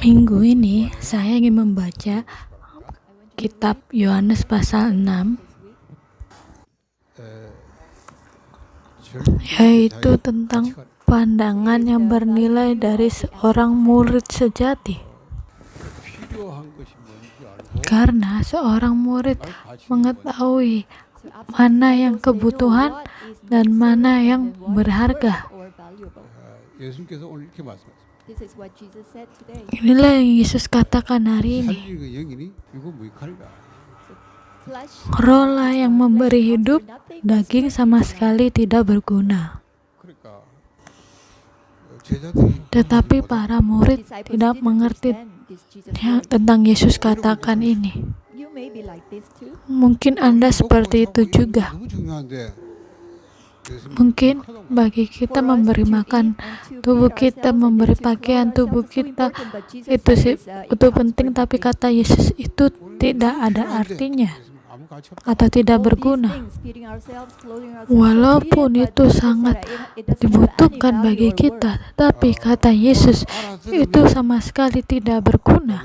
Minggu ini saya ingin membaca kitab Yohanes pasal 6, yaitu tentang pandangan yang bernilai dari seorang murid sejati. Karena seorang murid mengetahui mana yang kebutuhan dan mana yang berharga. Inilah yang Yesus katakan hari ini. Roh lah yang memberi hidup, daging sama sekali tidak berguna. Tetapi para murid tidak mengerti tentang Yesus katakan ini. Mungkin Anda seperti itu juga. Mungkin bagi kita memberi makan tubuh kita, memberi pakaian tubuh kita itu penting, tapi kata Yesus itu tidak ada artinya atau tidak berguna. Walaupun itu sangat dibutuhkan bagi kita, tapi kata Yesus itu sama sekali tidak berguna.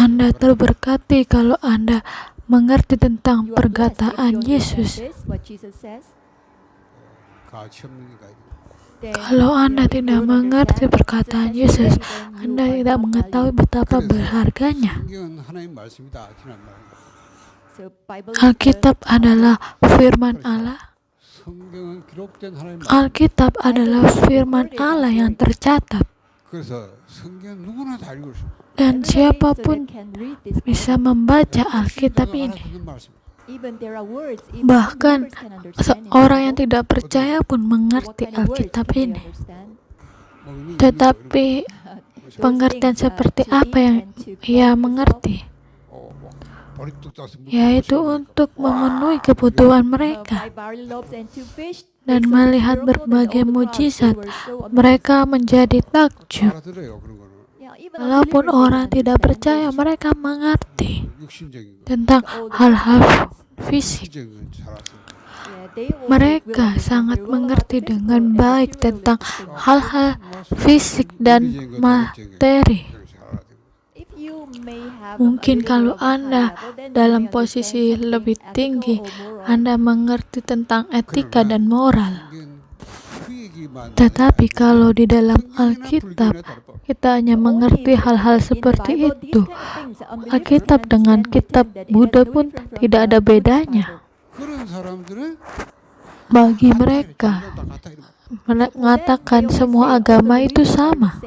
Anda terberkati kalau Anda mengerti tentang perkataan Yesus. Kalau Anda tidak mengerti perkataan Yesus, Anda tidak mengetahui betapa berharganya. Alkitab adalah firman Allah. Alkitab adalah firman Allah yang tercatat. Dan siapapun bisa membaca Alkitab ini. Bahkan orang yang tidak percaya pun mengerti Alkitab ini. Tetapi pengertian seperti apa yang ia mengerti? Yaitu untuk memenuhi kebutuhan mereka. Dan melihat berbagai mujizat, mereka menjadi takjub. Walaupun orang tidak percaya, mereka mengerti tentang hal-hal fisik. Mereka sangat mengerti dengan baik tentang hal-hal fisik dan materi. Mungkin kalau Anda dalam posisi lebih tinggi, Anda mengerti tentang etika dan moral. Tetapi kalau di dalam Alkitab, kita hanya mengerti hal-hal seperti itu. Alkitab dengan kitab Buddha pun tidak ada bedanya. Bagi mereka, mengatakan semua agama itu sama.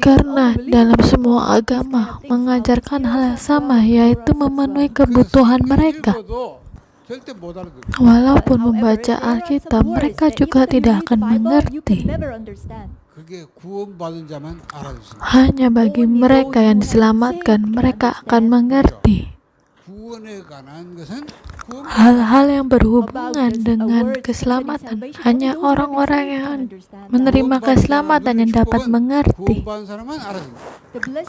Karena dalam semua agama mengajarkan hal yang sama, yaitu memenuhi kebutuhan mereka. Walaupun membaca Alkitab, mereka juga tidak akan mengerti. Hanya bagi mereka yang diselamatkan, mereka akan mengerti. Hal-hal yang berhubungan dengan keselamatan, hanya orang-orang yang menerima keselamatan yang dapat mengerti.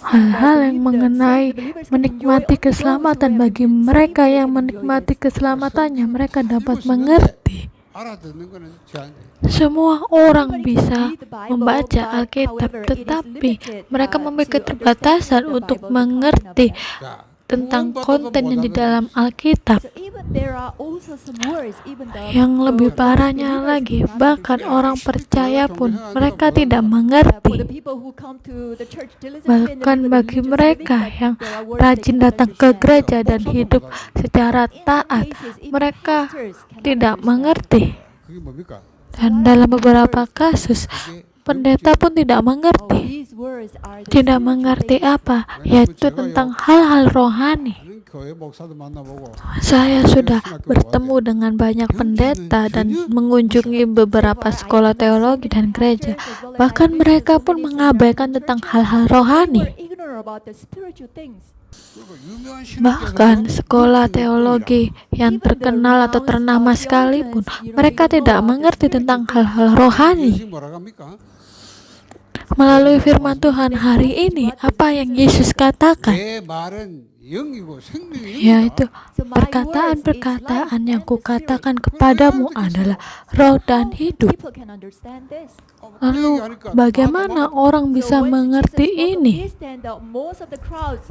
Hal-hal yang mengenai menikmati keselamatan, bagi mereka yang menikmati keselamatannya, mereka dapat mengerti. Semua orang bisa membaca Alkitab, tetapi mereka memiliki keterbatasan untuk mengerti tentang konten yang di dalam Alkitab. Yang lebih parahnya lagi, bahkan orang percaya pun mereka tidak mengerti. Bahkan bagi mereka yang rajin datang ke gereja dan hidup secara taat, mereka tidak mengerti. Dan dalam beberapa kasus, pendeta pun tidak mengerti. Tidak mengerti apa, yaitu tentang hal-hal rohani. Saya sudah bertemu dengan banyak pendeta dan mengunjungi beberapa sekolah teologi dan gereja. Bahkan mereka pun mengabaikan tentang hal-hal rohani. Bahkan sekolah teologi yang terkenal atau ternama sekalipun, mereka tidak mengerti tentang hal-hal rohani. Melalui firman Tuhan hari ini, apa yang Yesus katakan, yaitu perkataan-perkataan yang kukatakan kepadamu adalah roh dan hidup. Lalu bagaimana orang bisa mengerti ini?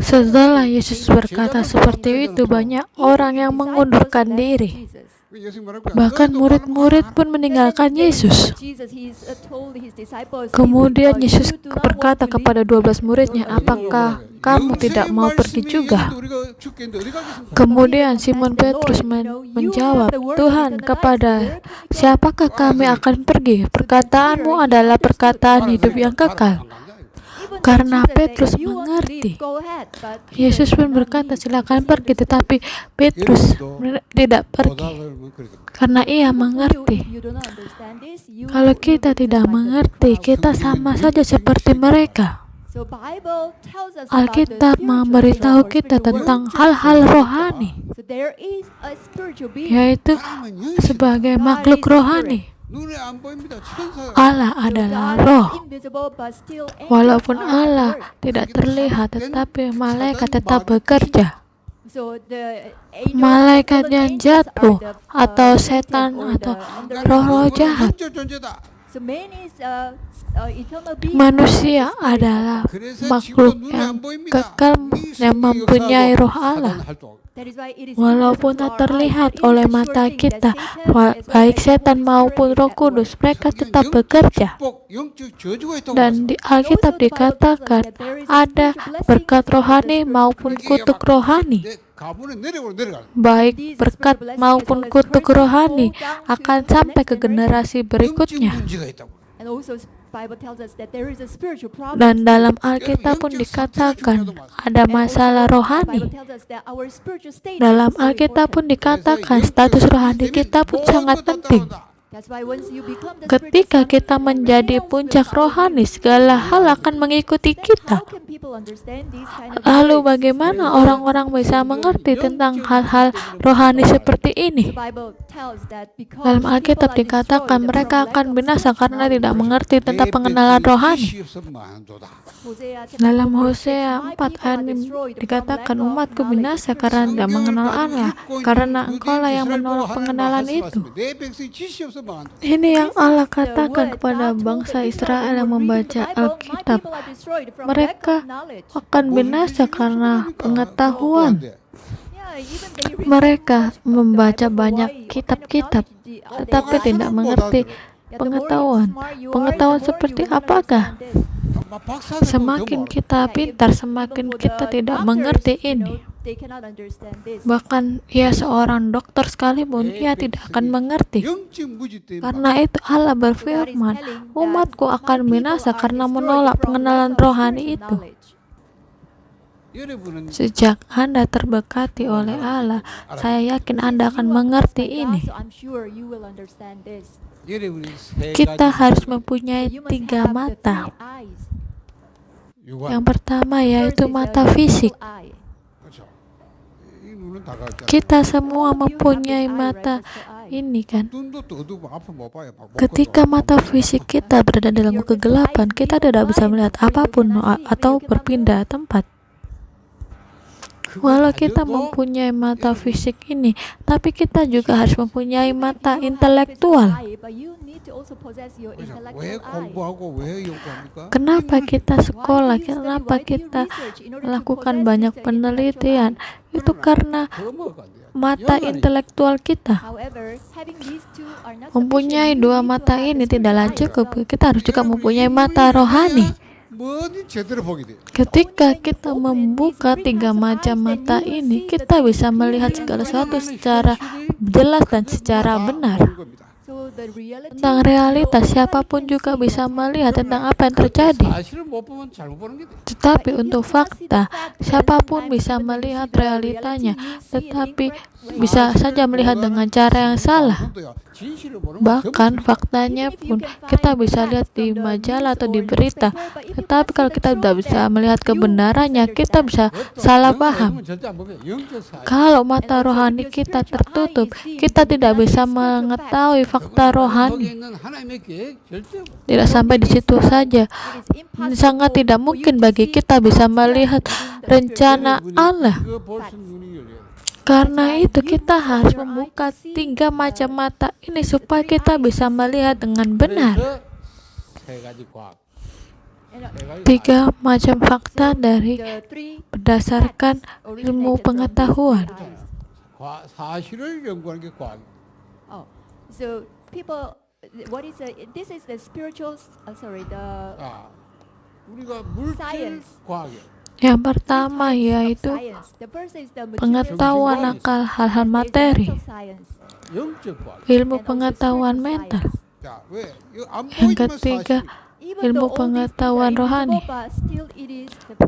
Setelah Yesus berkata seperti itu, banyak orang yang mengundurkan diri. Bahkan murid-murid pun meninggalkan Yesus. Kemudian Yesus berkata kepada 12 muridnya, apakah kamu tidak mau pergi juga? Kemudian Simon Petrus menjawab, Tuhan, kepada siapakah kami akan pergi? Perkataanmu adalah perkataan hidup yang kekal. Karena Petrus mengerti, Yesus pun berkata, silakan pergi, tetapi Petrus tidak pergi karena ia mengerti. Kalau kita tidak mengerti, kita sama saja seperti mereka. Alkitab memberitahu kita tentang hal-hal rohani, yaitu sebagai makhluk rohani. Allah adalah roh. Walaupun Allah tidak terlihat, tetapi malaikat tetap bekerja. Malaikat yang jatuh atau setan atau roh-roh jahat. Manusia adalah makhluk yang kekal yang mempunyai roh Allah. Walaupun tak terlihat oleh mata kita, baik setan maupun Roh Kudus, mereka tetap bekerja. Dan di Alkitab dikatakan ada berkat rohani maupun kutuk rohani. Baik berkat maupun kutuk rohani akan sampai ke generasi berikutnya. Dan dalam Alkitab pun dikatakan ada masalah rohani. Dalam Alkitab pun dikatakan status rohani kita pun sangat penting. Ketika kita menjadi puncak rohani, segala hal akan mengikuti kita. Lalu bagaimana orang-orang bisa mengerti tentang hal-hal rohani seperti ini? Dalam Alkitab dikatakan mereka akan binasa karena tidak mengerti tentang pengenalan rohani. Dalam Hosea 4 ayat 5 dikatakan umatku binasa karena tidak mengenal Allah, karena engkaulah yang menolak pengenalan itu. Ini yang Allah katakan kepada bangsa Israel yang membaca Alkitab. Mereka akan binasa karena pengetahuan. Mereka membaca banyak kitab-kitab, tetapi tidak mengerti pengetahuan. Pengetahuan seperti apakah? Semakin kita pintar, semakin kita tidak mengerti ini. Bahkan seorang dokter sekalipun, ia tidak akan mengerti. Karena itu Allah berfirman, umatku akan binasa karena menolak pengenalan rohani itu. Sejak Anda terberkati oleh Allah, saya yakin Anda akan mengerti ini. Kita harus mempunyai 3 mata. Yang pertama yaitu mata fisik. Kita semua mempunyai mata ini kan. Ketika mata fisik kita berada dalam kegelapan, kita tidak bisa melihat apapun atau berpindah tempat. Walau kita mempunyai mata fisik ini, tapi kita juga harus mempunyai mata intelektual. Kenapa kita sekolah? Kenapa kita melakukan banyak penelitian? Itu karena mata intelektual kita. Mempunyai 2 mata ini tidaklah cukup. Kita harus juga mempunyai mata rohani. Ketika kita membuka 3 macam mata ini, kita bisa melihat segala sesuatu secara jelas dan secara benar. Tentang realitas, siapapun juga bisa melihat tentang apa yang terjadi. Tetapi untuk fakta, siapapun bisa melihat realitanya, tetapi bisa saja melihat dengan cara yang salah. Bahkan faktanya pun kita bisa lihat di majalah atau di berita, tetapi kalau kita tidak bisa melihat kebenarannya, kita bisa salah paham. Kalau mata rohani kita tertutup, kita tidak bisa mengetahui fakta rohani. Tidak sampai di situ saja, sangat tidak mungkin bagi kita bisa melihat rencana Allah. Karena itu kita harus membuka 3 macam mata ini supaya kita bisa melihat dengan benar. 3 macam fakta dari berdasarkan ilmu pengetahuan. So people, this is the spiritual, science. Yang pertama yaitu pengetahuan akal hal-hal materi, ilmu pengetahuan mental. Yang ketiga, ilmu pengetahuan rohani.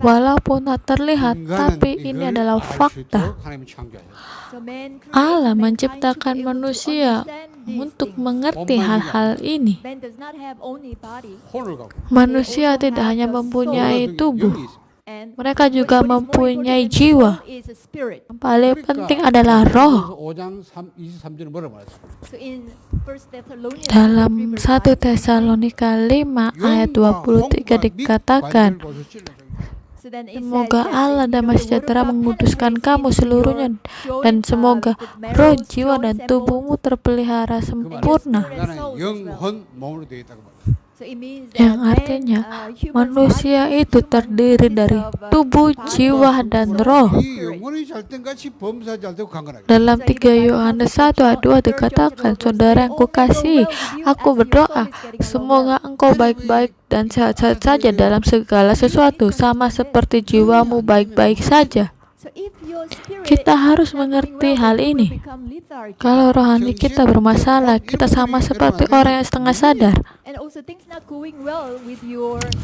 Walaupun tak terlihat, tapi ini adalah fakta. Allah menciptakan manusia untuk mengerti hal-hal ini. Manusia tidak hanya mempunyai tubuh, mereka juga mempunyai jiwa. Yang paling penting adalah roh. Dalam 1 Tesalonika 5 ayat 23 dikatakan, semoga Allah damai sejahtera menguduskan kamu seluruhnya, dan semoga roh, jiwa, dan tubuhmu terpelihara sempurna. Yang artinya manusia itu terdiri dari tubuh, jiwa, dan roh. Dalam 3 Yohanes 1 ayat 2 dikatakan, saudara yang kukasihi, aku berdoa semoga engkau baik-baik dan sehat-sehat saja dalam segala sesuatu, sama seperti jiwamu baik-baik saja. Kita harus mengerti hal ini. Kalau rohani kita bermasalah, kita sama seperti orang yang setengah sadar.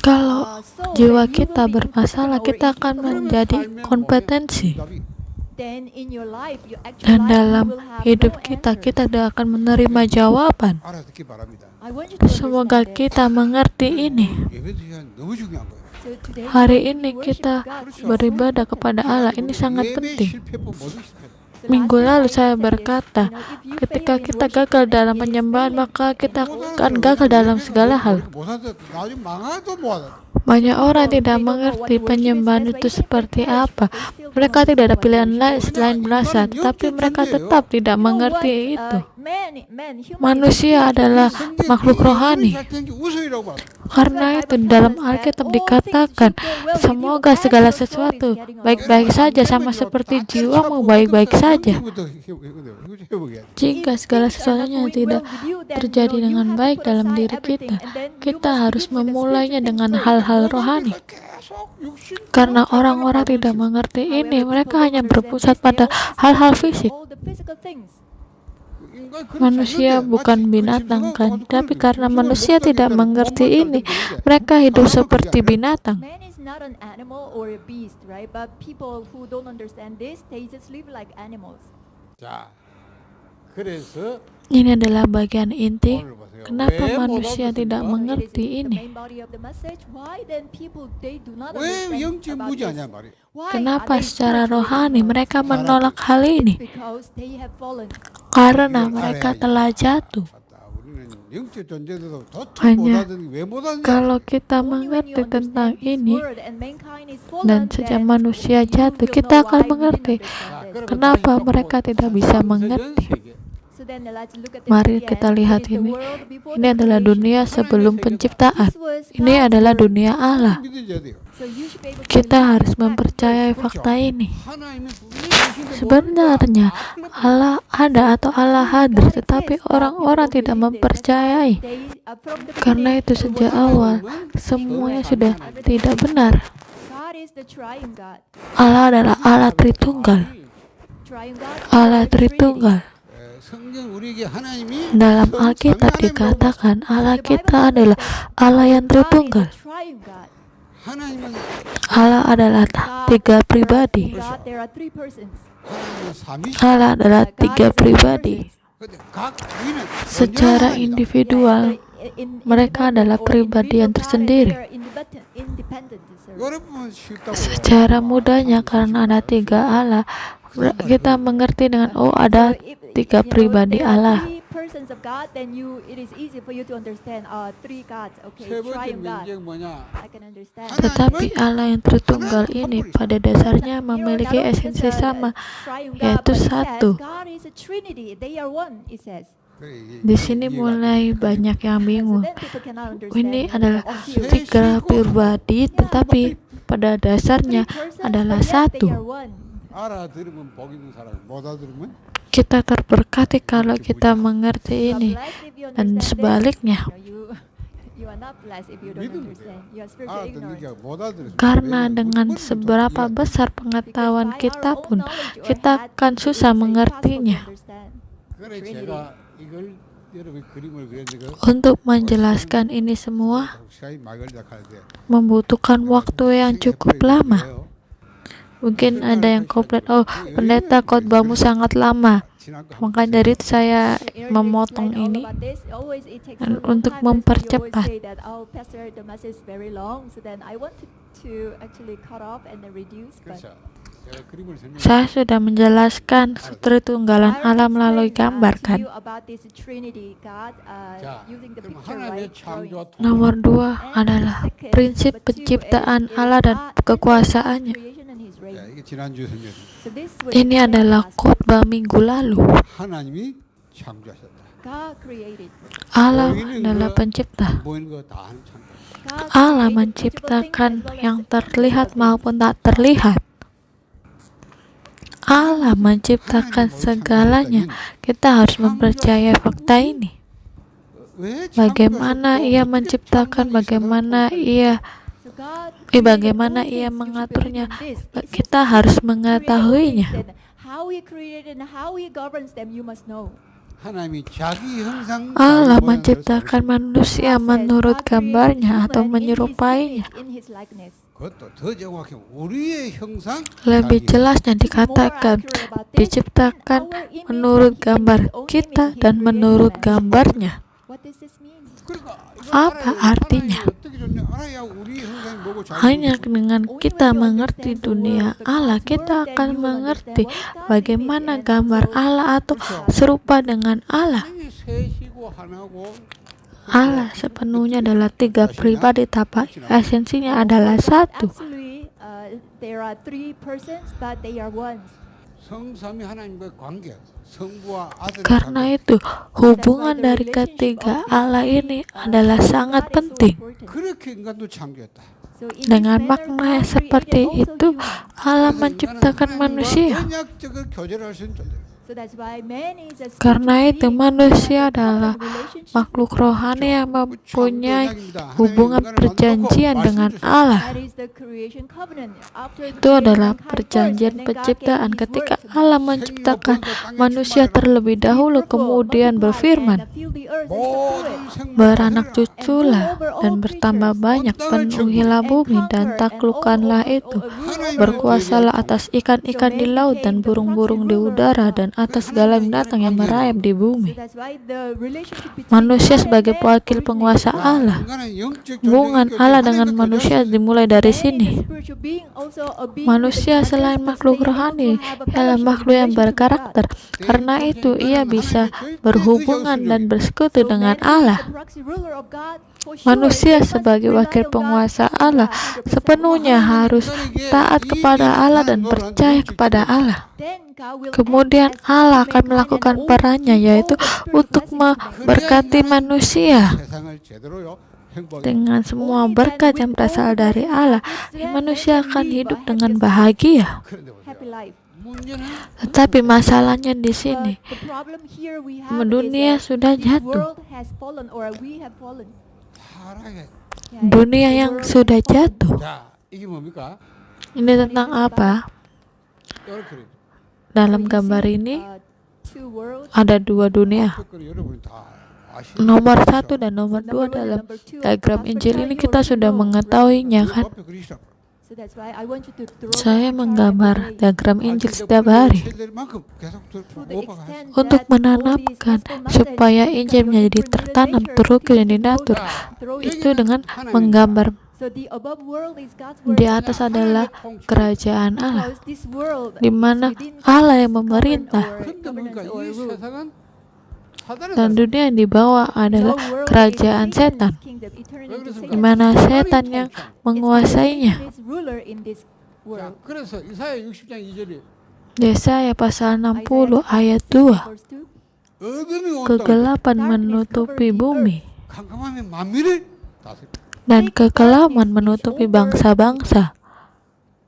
Kalau jiwa kita bermasalah, kita akan menjadi kompetensi. Dan dalam hidup kita tidak akan menerima jawaban. Semoga kita mengerti ini. Hari ini kita beribadah kepada Allah, ini sangat penting. Minggu lalu saya berkata, ketika kita gagal dalam penyembahan, maka kita akan gagal dalam segala hal. Banyak orang tidak mengerti penyembahan itu seperti apa. Mereka tidak ada pilihan lain selain merasa, tapi mereka tetap tidak mengerti itu. Manusia adalah makhluk rohani. Karena itu dalam Alkitab dikatakan, semoga segala sesuatu baik-baik saja sama seperti jiwamu baik-baik saja. Jika segala sesuatunya tidak terjadi dengan baik dalam diri kita, kita harus memulainya dengan hal-hal rohani. Karena orang-orang tidak mengerti ini, mereka hanya berpusat pada hal-hal fisik. Manusia bukan binatang kan, tapi karena manusia tidak mengerti ini, mereka hidup seperti binatang. Ini adalah bagian inti kenapa manusia tidak mengerti ini. Kenapa secara rohani mereka menolak hal ini? Karena mereka telah jatuh. Hanya kalau kita mengerti tentang ini, dan sejak manusia jatuh, kita akan mengerti kenapa mereka tidak bisa mengerti. Mari kita lihat ini. Ini adalah dunia sebelum penciptaan. Ini adalah dunia Allah. Kita harus mempercayai fakta ini. Sebenarnya Allah ada atau Allah hadir, tetapi orang-orang tidak mempercayai. Karena itu sejak awal semuanya sudah tidak benar. Allah adalah Allah Tritunggal. Allah Tritunggal. Dalam Alkitab dikatakan Allah kita adalah Allah yang Tritunggal. Allah adalah tiga pribadi. Allah adalah tiga pribadi. Secara individual, mereka adalah pribadi yang tersendiri. Secara mudahnya karena ada tiga Allah, kita mengerti dengan ada tiga pribadi Allah. Tetapi Allah yang Tritunggal ini pada dasarnya memiliki esensi sama, yaitu satu. Di sini mulai banyak yang bingung. Ini adalah tiga pribadi, tetapi pada dasarnya adalah satu. Kita terberkati kalau kita mengerti ini, dan sebaliknya. Karena dengan seberapa besar pengetahuan kita pun, kita akan susah mengertinya. Untuk menjelaskan ini semua membutuhkan waktu yang cukup lama. Mungkin ada yang komplain, pendeta khotbahmu sangat lama. Maka dari itu saya memotong ini dan untuk mempercepat. Saya sudah menjelaskan Tritunggalan Allah melalui gambar, kan? Nomor 2 adalah prinsip penciptaan Allah dan kekuasaannya. Ini adalah khotbah minggu lalu. Allah adalah pencipta. Allah menciptakan yang terlihat maupun tak terlihat. Allah menciptakan segalanya. Kita harus mempercayai fakta ini. Bagaimana Ia menciptakan, bagaimana Ia mengaturnya, kita harus mengetahuinya. Allah menciptakan manusia menurut gambarnya atau menyerupainya. Lebih jelasnya dikatakan diciptakan menurut gambar kita dan menurut gambarnya. Apa artinya? Hanya dengan kita mengerti dunia Allah, kita akan mengerti bagaimana gambar Allah atau serupa dengan Allah. Allah sepenuhnya adalah tiga pribadi, tapi esensinya adalah satu. Karena itu, hubungan dari ketiga Allah ini adalah sangat penting. Dengan makna yang seperti itu, Allah menciptakan manusia. Karena itu manusia adalah makhluk rohani yang mempunyai hubungan perjanjian dengan Allah. Itu adalah perjanjian penciptaan ketika Allah menciptakan manusia terlebih dahulu, kemudian berfirman, beranak cuculah dan bertambah banyak, penuhilah bumi dan taklukkanlah itu, berkuasalah atas ikan-ikan di laut dan burung-burung di udara dan atas segala binatang yang merayap di bumi. Manusia sebagai wakil penguasa Allah. Hubungan Allah dengan manusia dimulai dari sini. Manusia selain makhluk rohani adalah makhluk yang berkarakter. Karena itu ia bisa berhubungan dan bersekutu dengan Allah. Manusia sebagai wakil penguasa Allah sepenuhnya harus taat kepada Allah dan percaya kepada Allah. Kemudian Allah akan melakukan perannya, yaitu untuk memberkati manusia dengan semua berkat yang berasal dari Allah. Manusia akan hidup dengan bahagia. Tetapi masalahnya di sini, dunia sudah jatuh. Dunia yang sudah jatuh. Ini tentang apa? Dalam gambar ini two worlds. ada dua dunia. 그걸 여러분이 다 아시는 Nomor 1 dan nomor 2 dalam diagram Injil ini kita sudah mengetahuinya kan. 앞에 그리시라고. So that's why I want you to throw Saya that chart menggambar every day. diagram Injil setiap hari 만큼 계속 To the extent untuk that all menanamkan these gospel supaya messages Injil can menjadi bring tertanam literature, terukur dan people dinatur. throw it. Itu dengan menggambar So the above world is God's di world. atas adalah kerajaan Allah, Because this world di is mana within Allah yang God's memerintah. governance or rule. Dan dunia yang dibawa adalah The world kerajaan is Satan's setan, kingdom, eternity to di Satan. mana setan yang menguasainya. Satan is ruler in this world. 그래서 이사야 60장 2절에 Yesaya pasal 60 ayat 2, Verse 2. 어둠이 온다고 kegelapan menutupi bumi 캄캄함이 만민을 다스려. dan kekelaman menutupi bangsa-bangsa.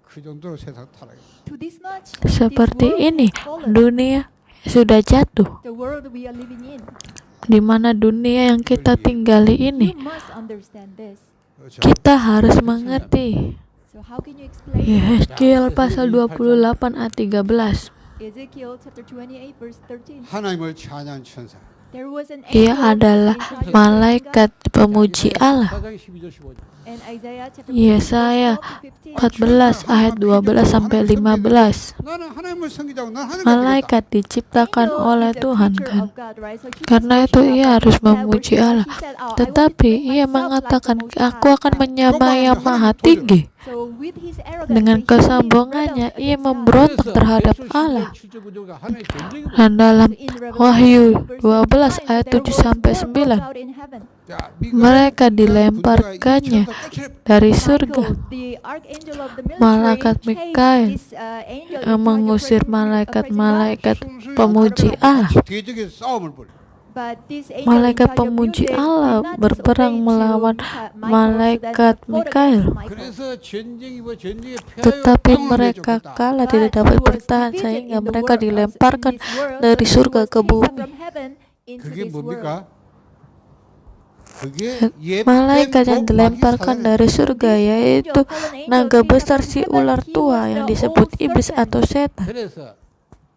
그 정도로 세상 타락해. To this much, Seperti this world ini has fallen. dunia sudah jatuh, The world we are living in. di mana dunia yang kita tinggali ini You must understand this. kita harus mengerti. So how can you explain Yeskiel pasal 28 ayat 13. Ezekiel chapter 28 verse 13? 하나님을 찬양 천사. There was an Ia angel adalah in charge of malaikat pemuji Allah. 4장 12절 15절. And Isaiah chapter 40 Yesaya verse 12 to 15. 14 ayat 12 sampai 15. 나는 하나님을 섬기자고 난 하나님을 Malaikat diciptakan Angel oleh is a Tuhan creature kan. of God, right? So Jesus Karena itu worshiped ia God. harus He said, memuji worship God. Allah. He said, "Oh, I want to Tetapi make ia myself mengatakan, like the Most aku akan High." menyamai yang maha tinggi. So with his arrogance, Dengan he kesombongannya rebelled ia against God. memberontak terhadap Allah. 7절 7절가 하나님의 전쟁이 Dan dalam In Revelation Wahyu 20 verse 12 9, ayat there 7 was sampai war 9, broke out in heaven. mereka dilemparkannya dari surga. Michael, the archangel of the military, Malaikat chased Mikael this, angel in yang charge of mengusir praising malaikat-malaikat 순수히 pemuji 하나님과 Allah. 대적의 싸움을 벌여. God. But this angel Malaikat in charge of pemuji music Allah did not berperang disobey to melawan Michael, malaikat so that fought Mikael. against Michael. 그래서 전쟁이 뭐 전쟁에 Tetapi 패하여 mereka kalah, But tidak he dapat was bertahan defeated sehingga in the mereka world, dilemparkan in this world, dari so he surga was ke chased bumi. from heaven into 그게 this world. 뭡니까? 그게 Malaikat yang 옛뱀 dilemparkan 마귀 dari 사단이에요. surga yaitu naga besar si ular tua yang disebut iblis atau setan. 그래서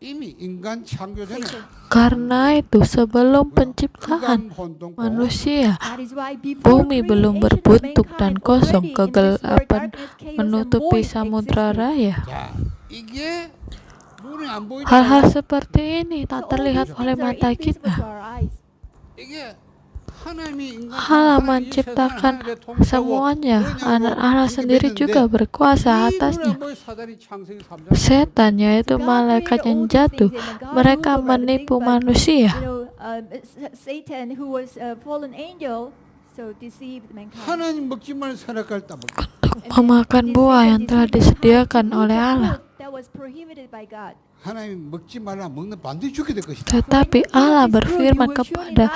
이미 인간 창조 전에 Karena itu sebelum penciptaan 흑암 혼돈 manusia, That is why before bumi belum creation of berbentuk dan mankind, kosong, already in this world, kegelapan darkness, chaos, and menutupi void samudra existed. raya. 자, 이게 눈에 안 보이는 Hal-hal seperti ini So tak all terlihat these oleh things are mata invisible kita. to our eyes. 이게 하나님이 인간 Allah menciptakan semuanya, dan Allah sendiri juga berkuasa atasnya. Setan yaitu So God malaikat created yang all these jatuh, things, and God mereka ruled over everything, menipu but, manusia. Satan, who was a fallen angel, so deceived mankind. 하나님 먹지 말는 선악과를 따먹고 Untuk memakan buah yang telah disediakan oleh Allah. That was prohibited by God. 하나님 먹지 말라 먹는 반드시 죽게 될 것이다. Tetapi Allah berfirman kepada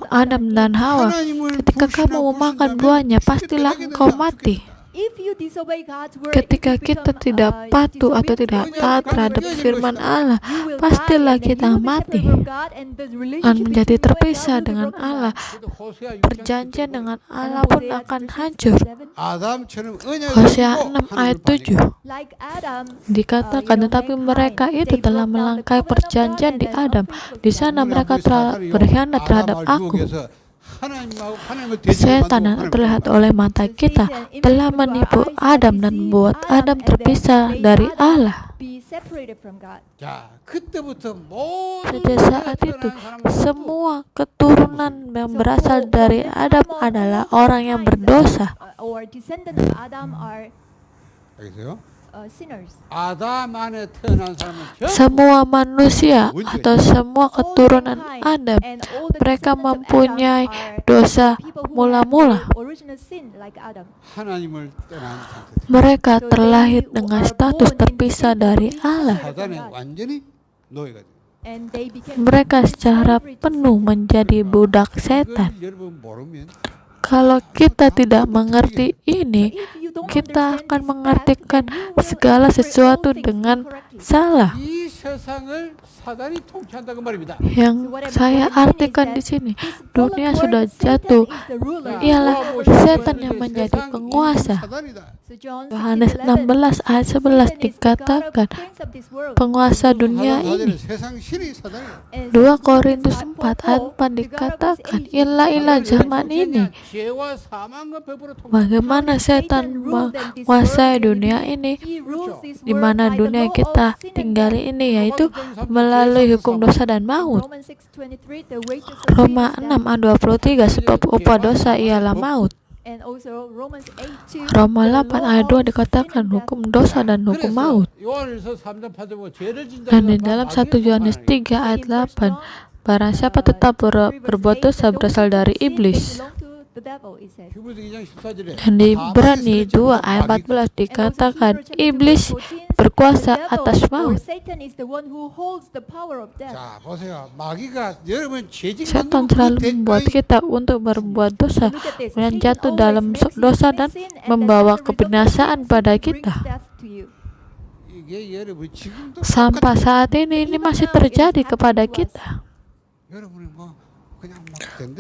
Adam dan Hawa, ketika kamu memakan buahnya, pastilah engkau mati. If you disobey God's word, Ketika if you kita become, tidak patuh atau tidak taat terhadap firman Allah, pastilah kita mati dan menjadi terpisah dengan Allah. Perjanjian dengan Allah pun akan hancur. 아담처럼 Hosea 6 ayat 7 Like Adam, dikatakan, tetapi mereka itu telah melangkai perjanjian di Adam. Di sana mereka telah berkhianat terhadap aku. Setan yang terlihat oleh mata kita telah menipu Adam dan membuat Adam terpisah dari Allah. be separated from God. 자, 그때부터 모든 Pada saat itu, semua keturunan yang berasal dari Adam adalah orang yang berdosa. Or descendant of Adam are 알겠어요? sinners. 아담 안에 태어난 사람은 전부 Semua manusia atau semua keturunan Adam, And all the mereka descendants of mempunyai Adam are dosa people who mula-mula. have the original sin like Adam. 하나님을 떠난 상태. Mereka terlahir dengan status terpisah dari Allah. 사단에 완전히 노예가 돼. And they became Mereka secara slavery to penuh Satan. menjadi budak setan. 그걸 여러분 모르면 Kalau kita tidak mengerti ini, If you don't kita understand akan this mengartikan fact, then you will segala interpret sesuatu all things dengan incorrectly. salah. 이 세상을 사단이 통치한다 그 말입니다. Yang saya artikan di sini, dunia sudah jatuh, ialah setan yang menjadi penguasa. Yohanes 16 ayat 11 dikatakan penguasa dunia ini. 2 Korintus 4 ayat 4 dikatakan ilah zaman ini. Bagaimana setan menguasai dunia ini, di mana dunia kita tinggali ini, yaitu melalui hukum dosa dan maut. Roma 6 ayat 23, sebab upah dosa ialah maut. Roma 8 ayat 2 dikatakan hukum dosa dan hukum maut. Dan di dalam 1 Yohanes 3 ayat 8, barang siapa tetap berbuat dosa berasal dari iblis. Dan di Ibrani 2 ayat 14 dikatakan iblis berkuasa atas maut. Setan selalu membuat kita untuk berbuat dosa, kemudian jatuh dalam dosa dan membawa kebinasaan pada kita. Sampai saat ini masih terjadi kepada kita.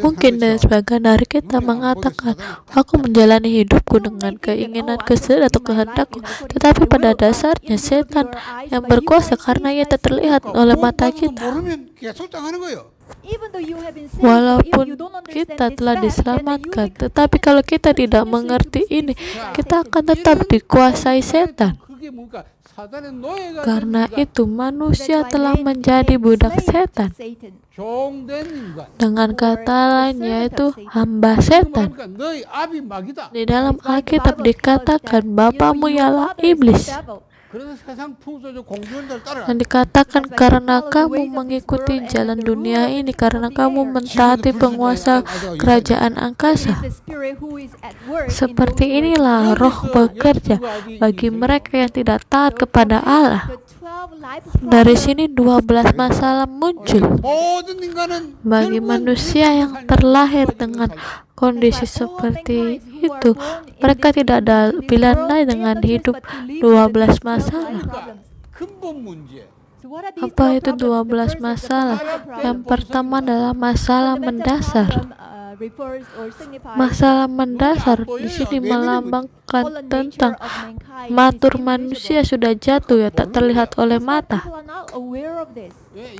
Mungkin sebagian dari kita mengatakan, aku menjalani hidupku dengan keinginan kesedihan atau kehendakku, tetapi pada dasarnya setan yang berkuasa karena ia tak terlihat oleh mata kita. Walaupun kita telah diselamatkan, tetapi kalau kita tidak mengerti ini, kita akan tetap dikuasai setan. Karena itu manusia telah menjadi budak setan. Dengan kata lain yaitu hamba setan. Di dalam Alkitab dikatakan bapamu ialah iblis. Dan dikatakan karena kamu mengikuti jalan dunia ini, karena kamu mentaati penguasa kerajaan angkasa. Seperti inilah roh bekerja bagi mereka yang tidak taat kepada Allah. Dari sini 12 masalah muncul bagi manusia yang terlahir dengan kondisi seperti itu. Mereka tidak ada pilihan lain dengan hidup 12 masalah. Apa itu 12 masalah? Yang pertama adalah masalah mendasar. Masalah mendasar di sini melambangkan tentang matur manusia sudah jatuh, ya tak terlihat oleh mata.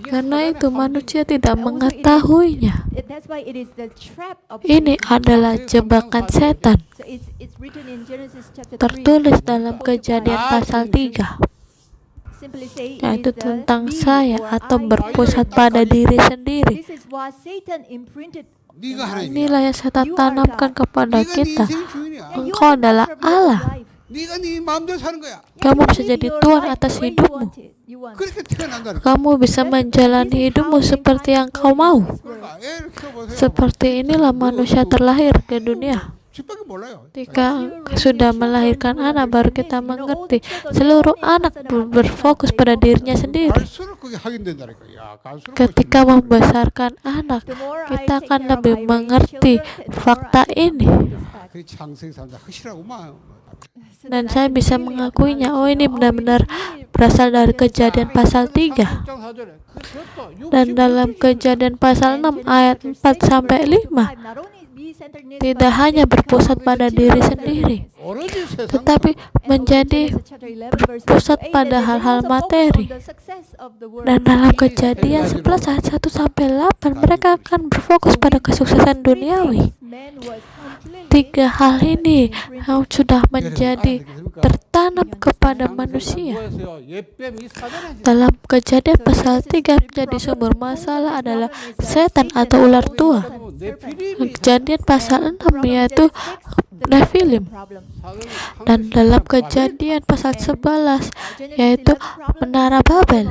Karena itu manusia tidak mengetahuinya. Ini adalah jebakan setan. Tertulis dalam Kejadian pasal 3, yaitu tentang saya atau berpusat pada diri sendiri. Inilah yang setan tanamkan kepada kita. Engkau adalah Allah. Kamu bisa jadi Tuhan atas hidupmu. Kamu bisa menjalani hidupmu seperti yang kau mau. Seperti inilah manusia terlahir ke dunia. Ketika sudah melahirkan anak, baru kita mengerti seluruh anak berfokus pada dirinya sendiri. Ketika membesarkan anak, kita akan lebih mengerti fakta ini. Dan saya bisa mengakuinya, oh ini benar-benar berasal dari Kejadian pasal 3. Dan dalam Kejadian pasal 6 ayat 4-5, tidak hanya berpusat pada diri sendiri, tetapi menjadi berpusat pada hal-hal materi. Dan dalam Kejadian 11 ayat 1-8, mereka akan berfokus pada kesuksesan duniawi. 3 hal ini yang sudah menjadi tertanam kepada manusia. Dalam Kejadian pasal 3 menjadi sumber masalah adalah setan atau ular tua. Kejadian pasal 6 yaitu Nephilim. Dan dalam Kejadian pasal 11 yaitu Menara Babel.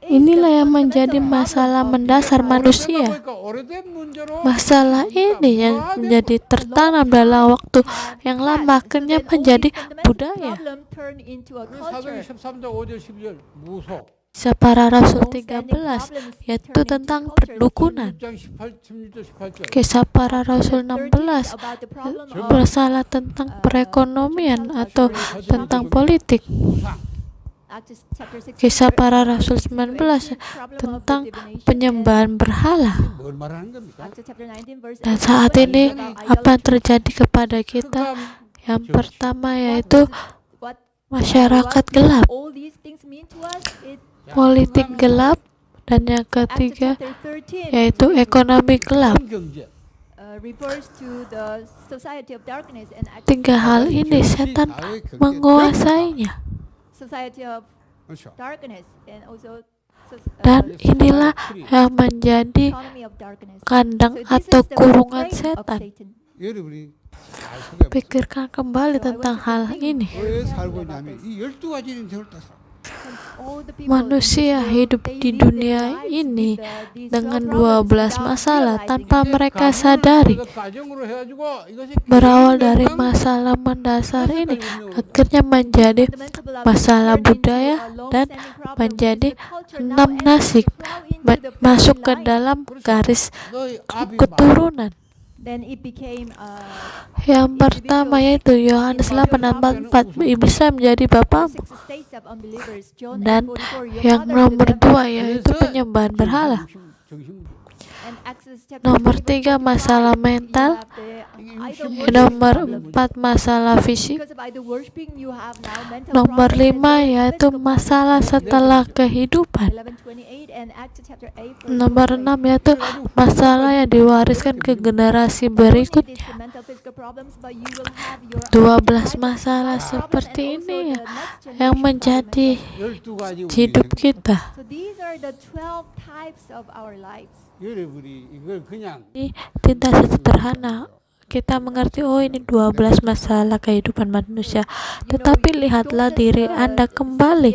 Inilah yang menjadi masalah mendasar manusia. Masalah ini yang menjadi tertanam dalam waktu yang lama akhirnya menjadi budaya. Kisah Para Rasul Long-standing 13 problems yaitu turn into tentang culture perdukunan. 16장 16절 18절. Kisah Para Rasul 13 16 about the problem of bersalah tentang perekonomian atau tentang politik. Acts chapter 16, Kisah Para Rasul 16 to 19 18, problem of tentang the divination, penyembahan berhala. 뭘 말하는 겁니까? and Acts chapter 19 verse Dan 8 saat about ini apa yang idolatry. terjadi kepada kita? Yang pertama yaitu What masyarakat do gelap, all these things mean to us? It politik gelap, dan yang Acts ketiga chapter 13 yaitu ekonomi gelap. 경제. refers to the society of darkness, and Acts Tiga hal ini setan menguasainya. society of 그렇죠. darkness and also Dan inilah yang menjadi economy of darkness. kandang So this atau is the kurungan frame of setan. Satan. 여러분이 잘 생각해 보세요. Pikirkan kembali tentang hal ini. 왜 살고 있냐면 이 12가지 인생을 다 살아. And all the people Manusia in this world, hidup they di live their dunia lives ini with these dengan 12 12 problems masalah without tanpa realizing it. mereka sadari. 가정으로 해가지고 이것이 Berawal dari 개인의 masalah mendasar ini 명령. akhirnya menjadi Fundamental masalah turn into budaya a dan long-standing problem, menjadi which is the culture now enam enters nasib to plow into the masuk ke family line. dalam garis 너희 아비 keturunan. Then it became Yang pertama yaitu Yohanes 8:44, iblislah menjadi bapamu. six states of unbelievers. John Dan 8:44, your yang father nomor the devil. 2 yaitu penyembahan berhala. 정신 And Exodus chapter Nomor 20, 3 masalah you mental. have the idol Yang worship Nomor problem. 4 masalah fisik. Because of idol worshiping, you have now mental Nomor problems and 5 then yaitu physical masalah problems. setelah kehidupan. 11:28 and Acts chapter 8 verse Nomor 28. 6 yaitu masalah yang diwariskan ke generasi Not only berikut. these mental physical problems, but you will have your 12 private masalah problem seperti and also ini the ya, next yang generation menjadi problem. 12가지 hidup kita. So these are the 12 types of our lives. 여러분이 이걸 그냥 Ini tidak sederhana. Kita mengerti, oh ini 12 masalah kehidupan manusia. Tetapi lihatlah diri Anda kembali.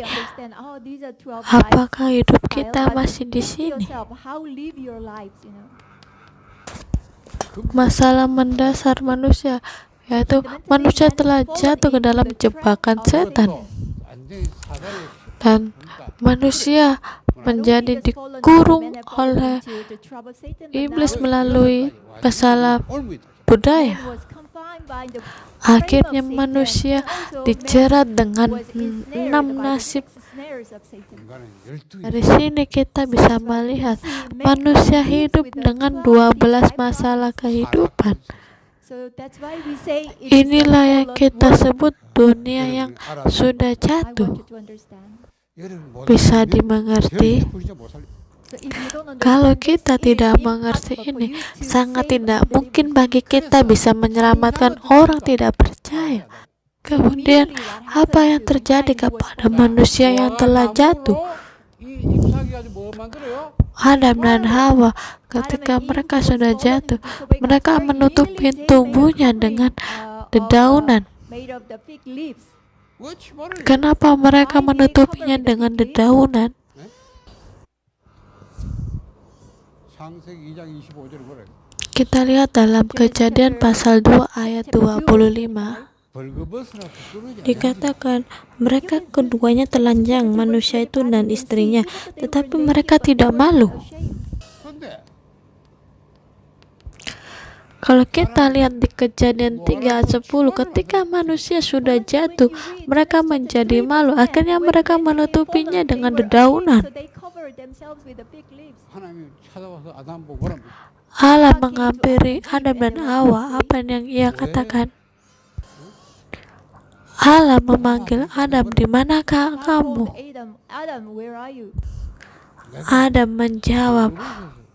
Apakah hidup kita masih di sini? Masalah mendasar manusia yaitu manusia telah jatuh ke dalam jebakan setan. 완전히 사단의 Dan manusia menjadi dikurung oleh iblis melalui masalah budaya. Akhirnya manusia dijerat dengan 6 nasib. 인간은 12 Dari sini kita bisa melihat manusia hidup dengan 12 masalah kehidupan. Inilah yang kita sebut dunia yang sudah jatuh. Bisa dimengerti. Kalau kita tidak mengerti ini, sangat tidak mungkin bagi kita bisa menyelamatkan orang tidak percaya. Kemudian, apa yang terjadi kepada manusia yang telah jatuh? Adam dan Hawa, ketika mereka sudah jatuh, mereka menutupi tubuhnya dengan dedaunan. Kenapa mereka menutupinya dengan dedaunan? 창세기 2장 25절에 뭐래? Kita lihat dalam Kejadian pasal 2 ayat 25. 벌거벗으나 부끄러워하지 Dikatakan mereka keduanya telanjang, manusia itu dan istrinya, tetapi mereka tidak malu. 그런데 Kalau kita lihat di Kejadian 3 ayat 10, ketika manusia sudah jatuh, mereka menjadi malu. Akhirnya mereka menutupinya dengan dedaunan. 하나님이 찾아와서 아담 보고 뭐랍니까? Allah menghampiri Adam dan Hawa. Apa yang ia katakan? Allah memanggil Adam, di manakah kamu? Adam menjawab,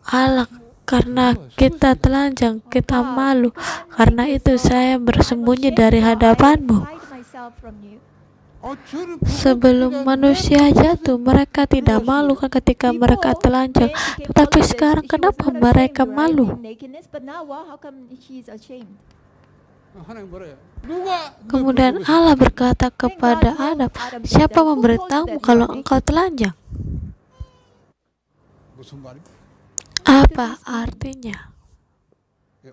Allah, karena kita telanjang, kita malu. Karena itu saya bersembunyi dari hadapanmu. Sebelum manusia jatuh, mereka tidak malu kan ketika mereka telanjang. Tetapi sekarang kenapa mereka malu? 하나님 뭐래요? 누가 Kemudian Allah berkata kepada Adam, siapa memberitahumu kalau engkau telanjang? 무슨 말입니까? Apa artinya?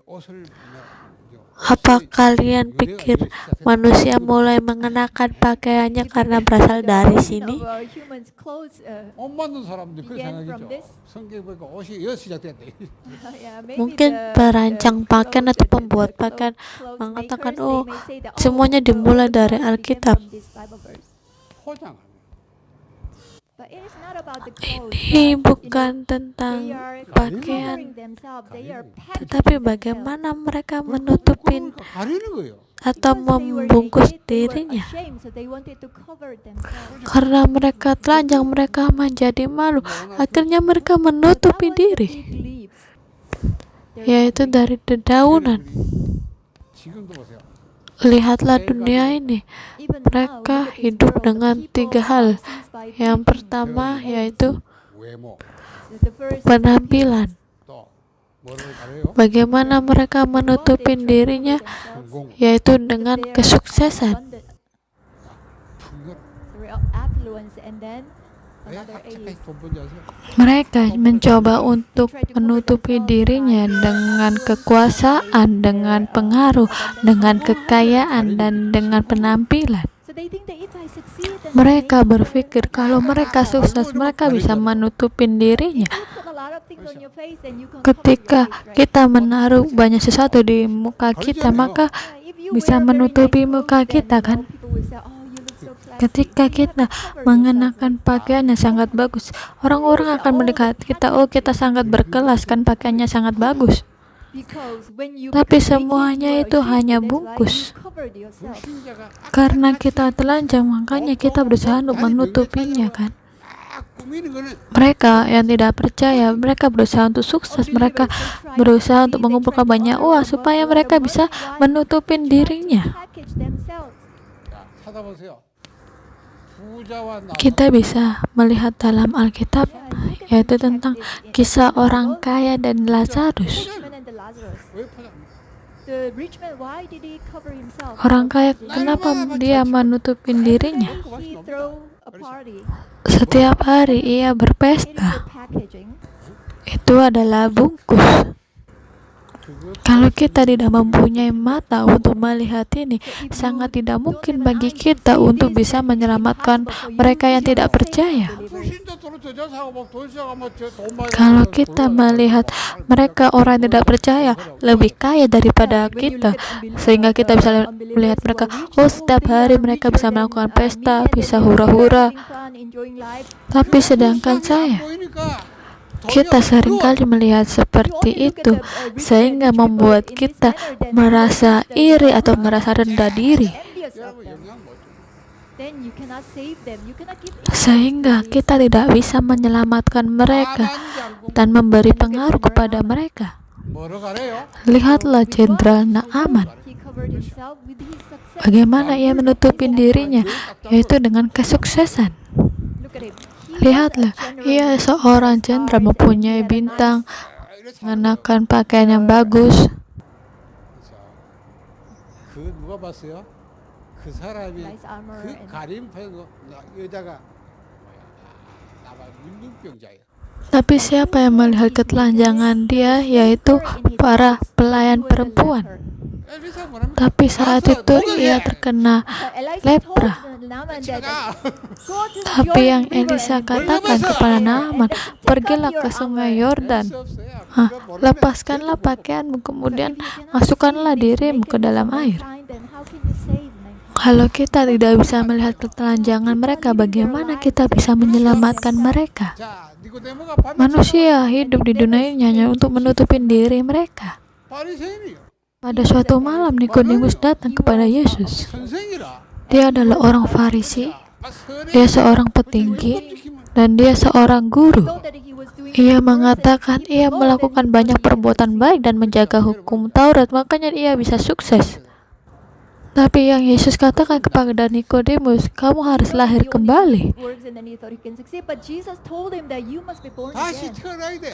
옷을 Apa kalian pikir manusia mulai mengenakan pakaiannya karena berasal dari sini? Of our humans' clothes, 옷 만든 사람들이 그렇게 began from 생각했죠. this? 성경에 보니까 옷이 여기서 시작됐대. yeah, maybe Mungkin perancang pakaian atau pembuat pakaian mengatakan, oh, semuanya dimulai dari Alkitab. 포장하는. But it is not about the clothes, Ini but, bukan they tentang are pakaian, covering themselves, they are packaging tetapi themselves. bagaimana mereka menutupin 그러니까 가리는 거예요. atau Because they were membungkus naked, they were dirinya. ashamed, so they wanted to cover themselves. Karena mereka telanjang, mereka menjadi malu. Akhirnya mereka But that menutupi was the diri, fig leaves. They're yaitu covering. dari dedaunan. 지금도 보세요. Lihatlah dunia ini. Even now, Mereka look at this hidup world. dengan People tiga are hal. seized by Yang fig pertama leaves. yaitu 외모 So the first is penampilan. 또 뭐를 가려요? Bagaimana mereka menutupin dirinya, 성공, yaitu dengan kesuksesan. 풍요로움. real affluence, and then 왜 another A 학자까지 is 돈 번지 아세요? Mereka mencoba untuk menutupi dirinya dengan kekuasaan, dengan pengaruh, dengan kekayaan, dan dengan penampilan. so they think that if I succeed, then Mereka berpikir kalau mereka sukses, mereka bisa menutupin dirinya. you put a lot of things on your face and you can Ketika cover your face, right? kita menaruh banyak sesuatu di muka kita, maka If you bisa wear very menutupi nice muka clothes, kita, then, kan? people will say, "Oh, you look so classy." Ketika Then you kita have to cover mengenakan yourself, pakaian yang sangat bagus, orang-orang akan melihat kita, oh, kita sangat berkelas, kan pakaiannya sangat bagus. because when you Tapi make it, semuanya you are itu ashamed, hanya that's why bungkus. you covered yourself. 불신자가 Karena kita telanjang, makanya kita berusaha untuk menutupinya, kan? 딱 꾸미는 거는 Mereka yang tidak percaya, mereka berusaha untuk sukses, mereka berusaha untuk mengumpulkan banyak uang supaya mereka bisa menutupin dirinya. Package themselves. 자, 찾아보세요. 부자와 나무 Kita bisa melihat dalam Alkitab, yaitu tentang kisah orang kaya dan Lazarus. Rich man and the Lazarus. 왜 포장? The rich man, why did he cover himself? Orang kaya, kenapa dia menutupin dirinya? He throw a party. Setiap hari ia It is berpesta. the packaging. Itu adalah bungkus. 그거 Kalau kita tidak mempunyai mata untuk melihat ini, sangat tidak mungkin bagi kita untuk bisa menyelamatkan mereka yang tidak percaya. 불신자 돈을 더 잘 사고 막 돈 시작하면 돈 많이 Kalau kita melihat mereka orang yang tidak percaya lebih kaya daripada kita, sehingga kita bisa melihat mereka, oh, setiap hari mereka bisa melakukan pesta, bisa hura-hura. Tapi sedangkan saya, kita seringkali melihat seperti itu, sehingga membuat kita merasa iri atau merasa rendah diri, sehingga kita tidak bisa menyelamatkan mereka dan memberi pengaruh kepada mereka. 뭐로 가래요? Lihatlah Jenderal Naaman, bagaimana ia menutupin dirinya, yaitu dengan kesuksesan. Lihatlah, ia seorang jenderal, mempunyai bintang, mengenakan pakaian yang bagus. 그 누가 봤어요? 그 사람이 Nice armor 그 and- 가림판에서 여자가 나봐 민둥병자예요. Tapi siapa yang melihat ketelanjangan dia, yaitu para pelayan perempuan. 엘리사 뭐랍니까? Tapi saat itu ia terkena lepra. Tapi yang Elisa katakan kepada Naaman, pergilah ke sungai Yordan, lepaskanlah pakaianmu, kemudian masukkanlah dirimu ke dalam air. Kalau kita tidak bisa melihat ketelanjangan mereka, bagaimana kita bisa menyelamatkan mereka? 자, 니고데모가 밤에 Manusia hidup di dunia ini hanya untuk menutupin diri mereka. 바리새인이요. Pada suatu malam Nikodemus datang kepada Yesus. 선생이라. Dia adalah orang Farisi, 막 선에 dia seorang petinggi, dan dia seorang guru. Ia mengatakan ia melakukan banyak perbuatan baik dan menjaga hukum Taurat, makanya ia bisa sukses. Tapi yang Yesus katakan kepada Nikodemus, kamu harus lahir kembali. 다시 태어나야 돼.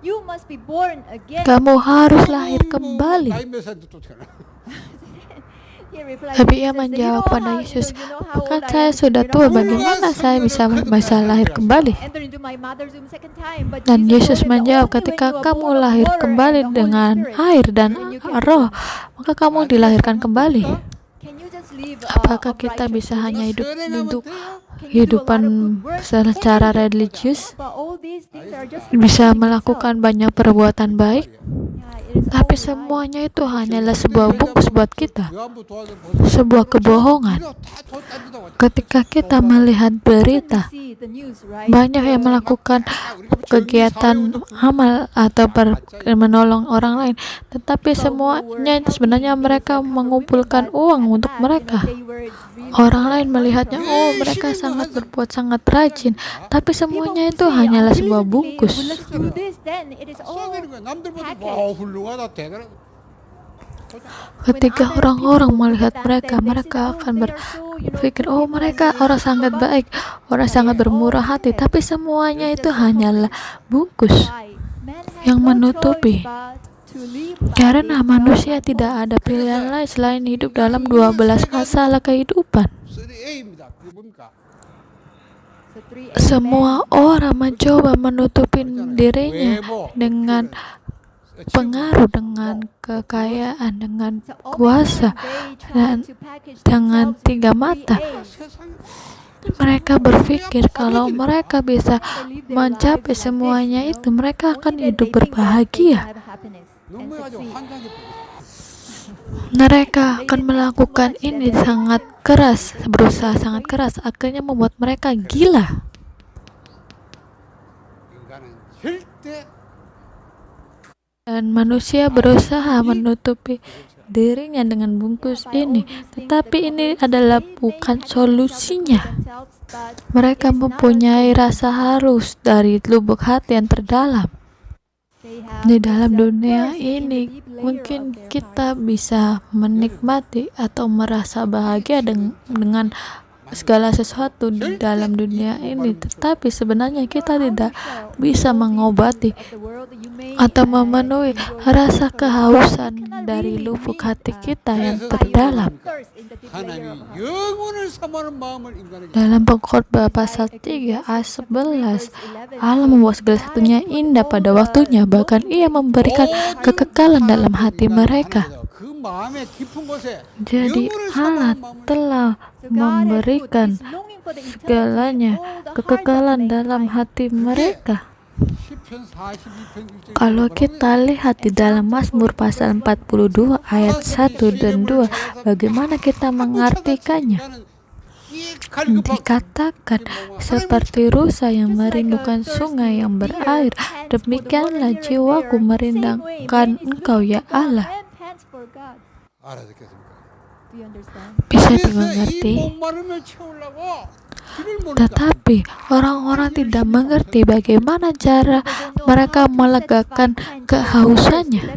You must be born again. Kamu harus lahir kembali. 나이 몇 살도 또 태어나. He replied, Tapi ia Jesus, "You menjawab know pada how- Yesus, you know how "Bukan old I saya am, sudah you tua, know, bagaimana saya bisa lahir kembali?" enter into my mother's womb second time." But Dan Jesus Yesus told him, menjawab, "Only when "Ketika you are kamu born of lahir water kembali and the Holy dengan Spirit, air dan then you can roh, become." maka kamu dilahirkan kembali." Can you just live Apakah of kita righteous bisa hanya living? hidup 선행하면 untuk 돼요? Can you do a lot kehidupan of good works? secara religius, But all these things are just bisa pleasing melakukan themselves. banyak perbuatan baik, Yeah, it is tapi all lie. semuanya itu hanyalah sebuah bungkus buat kita, 요한부 도와서 보세요. sebuah kebohongan. 이거 다 따지다고 하죠. Ketika kita melihat Often we berita, see the news, right? banyak yang melakukan kegiatan amal atau menolong orang lain, tetapi semuanya itu sebenarnya mereka mengumpulkan uang untuk mereka. Orang lain melihatnya, oh mereka sangat berbuat sangat rajin, tapi semuanya itu hanyalah sebuah bungkus. 속이는 거야. 남들보다 뭐 훌륭하다 대단하다. Ketika orang-orang melihat mereka, mereka akan berpikir, oh mereka orang sangat baik, orang sangat bermurah hati, tapi semuanya itu hanyalah bungkus yang menutupi. Karena manusia tidak ada pilihan lain selain hidup dalam 12 masalah kehidupan. 3A입니다. 그게 뭡니까? Semua orang mencoba menutupi dirinya 외모, dengan pengaruh, dengan kekayaan, dengan kuasa, dan dengan tiga mata. 세상 Mereka berpikir kalau mereka bisa mencapai semuanya itu, mereka akan hidup berbahagia. 너무해가지고 환장해 버려. Mereka akan melakukan ini sangat keras, berusaha sangat keras, akhirnya membuat mereka gila. 인간은 절대 Dan manusia berusaha menutupi dirinya dengan bungkus ini, tetapi ini adalah bukan solusinya. Mereka mempunyai rasa halus dari lubuk hati yang terdalam. Di dalam dunia ini, mungkin kita bisa menikmati atau merasa bahagia dengan segala sesuatu di dalam dunia ini, tetapi sebenarnya kita tidak bisa mengobati atau memenuhi rasa kehausan dari lubuk hati kita yang terdalam. 하나님 영혼을 사모하는 마음을 인간에게 Dalam Pengkhotbah pasal 3 ayat 11, Allah membuat segala sesuatunya indah pada waktunya, bahkan Ia memberikan kekekalan dalam hati mereka. 그 마음의 깊은 곳에 Jadi 영혼을 Allah 사모하는 마음을 telah memberikan segalanya, kekekalan dalam hati mereka. 시편 42편 1절 Kalau kita lihat di dalam Mazmur pasal 42 ayat 1 dan 2, bagaimana kita mengartikannya? Dikatakan, seperti rusa yang merindukan sungai yang berair, demikianlah jiwaku merindukan Engkau ya Allah. 알아듣겠습니까? Bisa 그래서 이 dimengerti? 목마름을 채우려고 길을 모르니까 Tetapi orang-orang tidak mengerti bagaimana cara mereka melegakan kehausannya.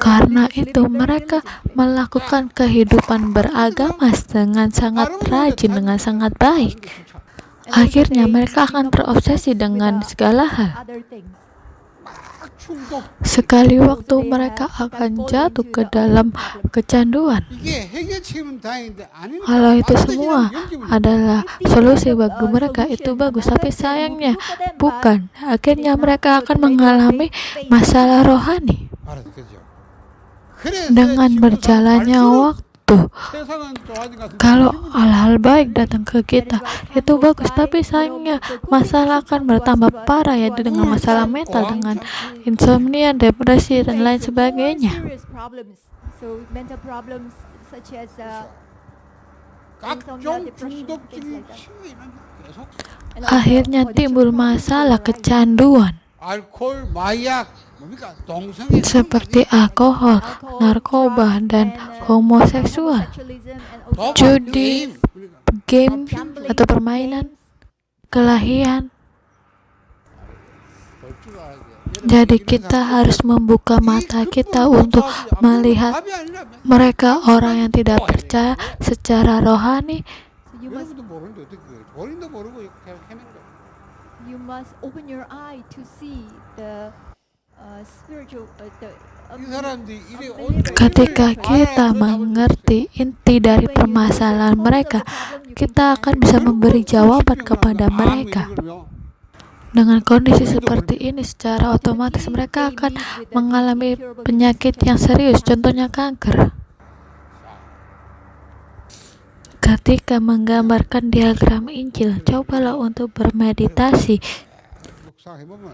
Karena itu mereka melakukan kehidupan beragama dengan sangat rajin, dengan sangat baik. Akhirnya mereka akan terobsesi dengan segala hal. 중독 Sekali waktu mereka akan jatuh ke dalam kecanduan. 이게 해결책이면 다행인데 아니니까 Kalau itu 완전히 semua 연기문제. adalah solusi bagi mereka, itu bagus. Tapi sayangnya bukan. Akhirnya mereka akan mengalami masalah rohani. 알아듣겠죠. 그래서 Dengan 지금 berjalannya 갈수록 waktu, 세상은 좋아진 것 같은데 kalau hal-hal baik datang ke kita, itu bagus. Tapi sayangnya masalah akan bertambah parah, yaitu dengan masalah mental, dengan insomnia, depresi, dan lain sebagainya. So mental problems such as 각종 중독적인 치유 이런 계속 Akhirnya timbul masalah kecanduan 알코올, 마약, 뭡니까 동성애 seperti alkohol, narkoba, dan homoseksual, judi, game atau permainan, kelahian. Jadi kita harus membuka mata kita untuk melihat mereka orang yang tidak percaya secara rohani. 이런 것도 모르는데 어떻게 본인도 모르고 계속 헤맨 거야. You must open your eye to see the spiritual, 이 사람들이 이래 오늘 Ketika kita mengerti inti dari permasalahan mereka, kita akan bisa memberi jawaban kepada mereka. Dengan kondisi seperti ini, secara otomatis mereka akan mengalami penyakit yang serius, contohnya kanker. Ketika menggambarkan diagram Injil, cobalah untuk bermeditasi. 묵상해보면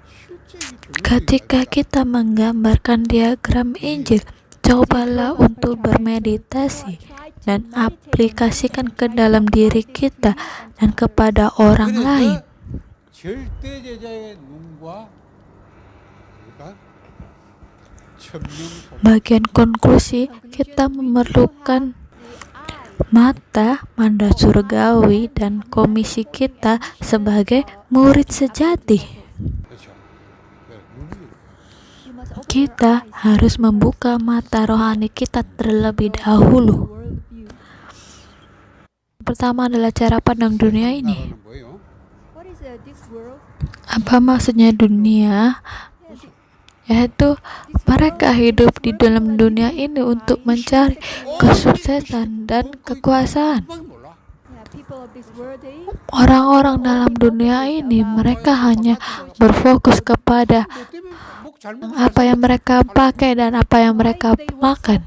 실제 이 Ketika kita menggambarkan diagram Injil, cobalah untuk bermeditasi dan aplikasikan ke dalam diri kita dan kepada orang lain. 절대 제자의 눈과 그러니까 천명 Bagian konklusi, kita memerlukan mata manda surgawi dan komisi kita sebagai murid sejati. 그렇죠. 눈이 You must open your Kita eyes harus membuka mata rohani kita terlebih dahulu. world view. Pertama adalah cara pandang dunia ini. 나라는 뭐예요? What is this world? Apa maksudnya dunia? Yaitu mereka hidup di dalam dunia ini untuk mencari kesuksesan dan kekuasaan. 그밖에 몰라. Yeah, people of this world, they Orang-orang dalam dunia ini mereka hanya berfokus kepada 뭐 때문에 목 잘못 apa yang mereka pakai dan apa yang mereka makan.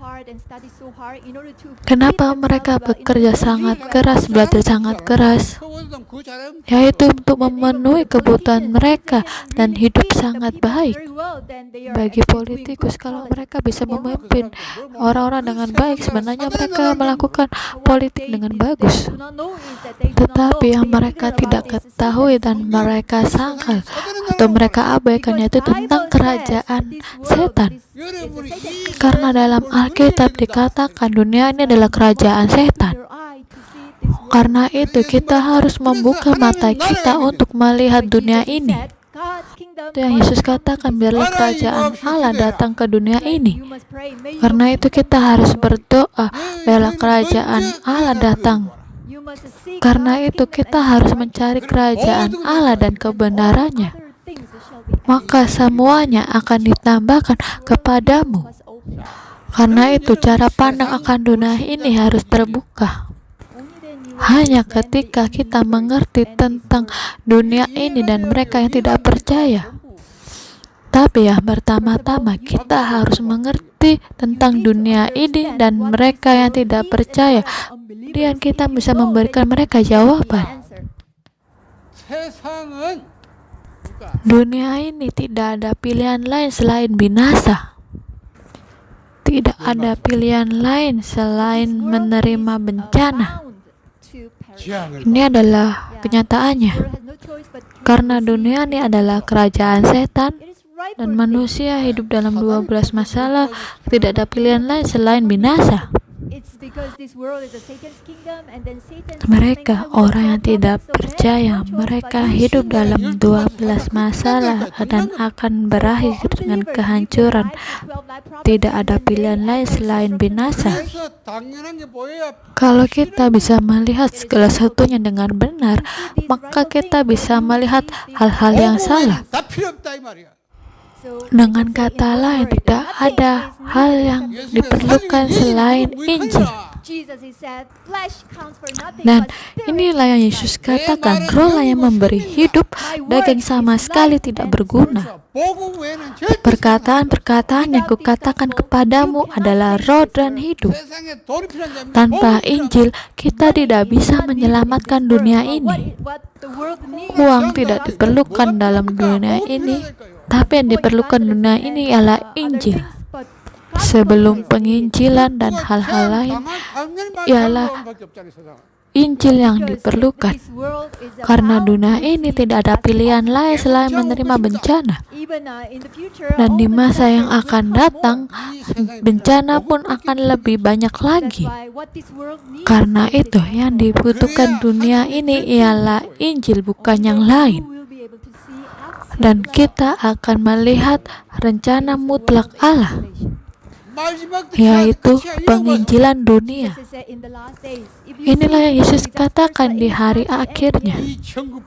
Kenapa mereka bekerja sangat keras, belajar sangat keras? 그거 잘하면 Yaitu untuk memenuhi kebutuhan mereka dan hidup sangat baik. Bagi politikus, kalau mereka bisa memimpin orang-orang dengan baik, sebenarnya mereka melakukan politik dengan bagus. Tetapi yang mereka tidak ketahui dan mereka sangkal atau mereka abaikan, yaitu tentang kerajaan setan. 여러분이 Karena dalam Alkitab dikatakan dunia ini adalah kerajaan setan. Karena itu kita harus membuka mata kita untuk melihat dunia ini. Itu yang Yesus katakan, biarlah kerajaan Allah datang ke dunia ini. Karena itu kita harus berdoa, biarlah kerajaan Allah datang. Karena itu kita harus mencari kerajaan Allah dan kebenarannya. Maka semuanya akan ditambahkan kepadamu. Karena itu cara pandang akan dunia ini harus terbuka. Hanya ketika kita mengerti tentang dunia ini dan mereka yang tidak percaya. Tapi yang pertama-tama kita harus mengerti tentang dunia ini dan mereka yang tidak percaya. Kemudian kita bisa memberikan mereka jawaban. 세상은 Dunia ini tidak ada pilihan lain selain binasa. Tidak ada pilihan lain selain menerima bencana. 지향을 Ini adalah kenyataannya. Karena dunia ini adalah kerajaan setan dan manusia hidup dalam 12 masalah, tidak ada pilihan lain selain binasa. Mereka orang yang tidak percaya, mereka hidup dalam 12 masalah dan akan berakhir dengan kehancuran. Tidak ada pilihan lain selain binasa. 그래서 당연한 게 보여야 Kalau kita bisa melihat segala sesuatunya dengan benar, maka kita bisa melihat hal-hal yang salah. 다 필요 없다 이 말이야. Dengan kata lain, tidak ada hal yang diperlukan selain Injil. Dan inilah yang Yesus katakan, roh lah yang memberi hidup, daging sama sekali tidak berguna. 복음 외에는 절대 Perkataan-perkataan yang kukatakan kepadamu adalah roh dan hidup. 세상에 돈이 필요한 자입니다. Tanpa Injil, kita tidak bisa menyelamatkan dunia ini. Uang tidak diperlukan dalam dunia ini, tapi yang diperlukan dunia ini ialah Injil. Sebelum penginjilan dan hal-hal lain, ialah Injil yang diperlukan. Karena dunia ini tidak ada pilihan lain selain menerima bencana. Dan di masa yang akan datang, bencana pun akan lebih banyak lagi. Karena itu, yang dibutuhkan dunia ini ialah Injil, bukan yang lain. Dan kita akan melihat rencana mutlak Allah. yaitu penginjilan dunia. Jesus said in the last days, if you Inilah see yang Yesus in the katakan di hari akhirnya.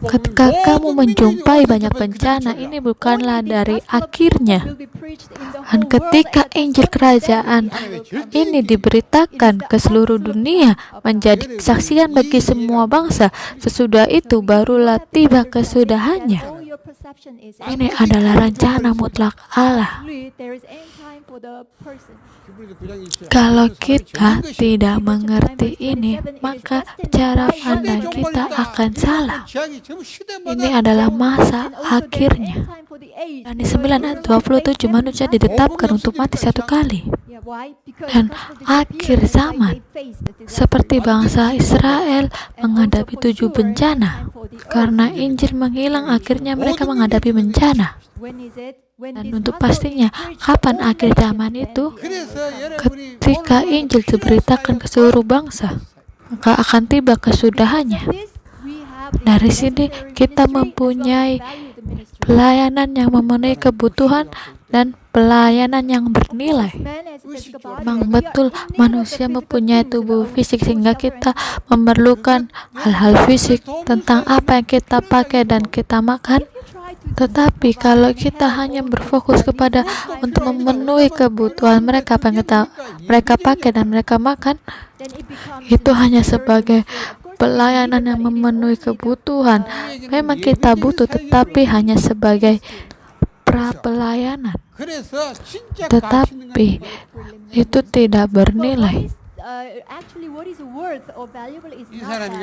Ketika kamu menjumpai banyak bencana, ini bukanlah dari akhirnya. Dan ketika Injil Kerajaan ini diberitakan ke seluruh dunia, menjadi kesaksian bagi semua bangsa, sesudah itu barulah tiba kesudahannya. Ini adalah rencana mutlak Allah. Kalau kita tidak mengerti ini, maka cara pandang kita akan salah. Ini adalah masa akhirnya. Dan di 9 ayat 27 manusia ditetapkan untuk mati satu kali. Dan akhir zaman, seperti bangsa Israel menghadapi 7 bencana. Karena Injil menghilang, akhirnya mereka menghadapi bencana. Dan untuk pastinya, kapan akhir zaman itu? Ketika Injil diberitakan ke seluruh bangsa, maka akan tiba kesudahannya. Dari sini kita mempunyai pelayanan yang memenuhi kebutuhan dan pelayanan yang bernilai. Memang betul manusia mempunyai tubuh fisik sehingga kita memerlukan hal-hal fisik tentang apa yang kita pakai dan kita makan. Tetapi kalau kita hanya berfokus kepada untuk memenuhi kebutuhan mereka, apa yang mereka pakai dan mereka makan, itu hanya sebagai pelayanan yang memenuhi kebutuhan. Memang kita butuh, tetapi hanya sebagai pra-pelayanan. Tetapi itu tidak bernilai.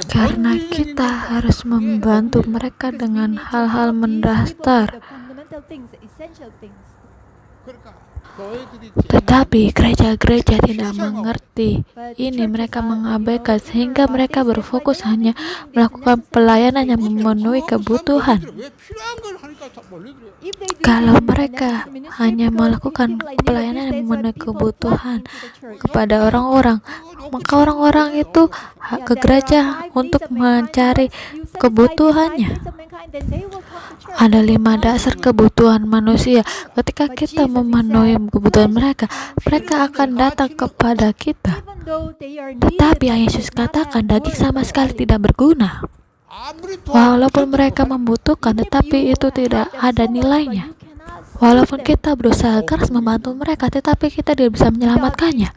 Karena kita harus membantu mereka dengan hal-hal mendasar. Tetapi gereja-gereja tidak mengerti ini, mereka mengabaikan sehingga mereka berfokus hanya melakukan pelayanan yang memenuhi kebutuhan. Kalau mereka hanya melakukan pelayanan yang memenuhi kebutuhan kepada orang-orang, maka orang-orang itu ke gereja untuk mencari kebutuhannya. Ada 5 dasar kebutuhan manusia. Ketika kita memenuhi kebutuhan mereka, mereka akan datang kepada kita. Tetapi yang Yesus katakan, daging sama sekali tidak berguna. Walaupun mereka membutuhkan, tetapi itu tidak ada nilainya. Walaupun kita berusaha keras membantu mereka, tetapi kita tidak bisa menyelamatkannya.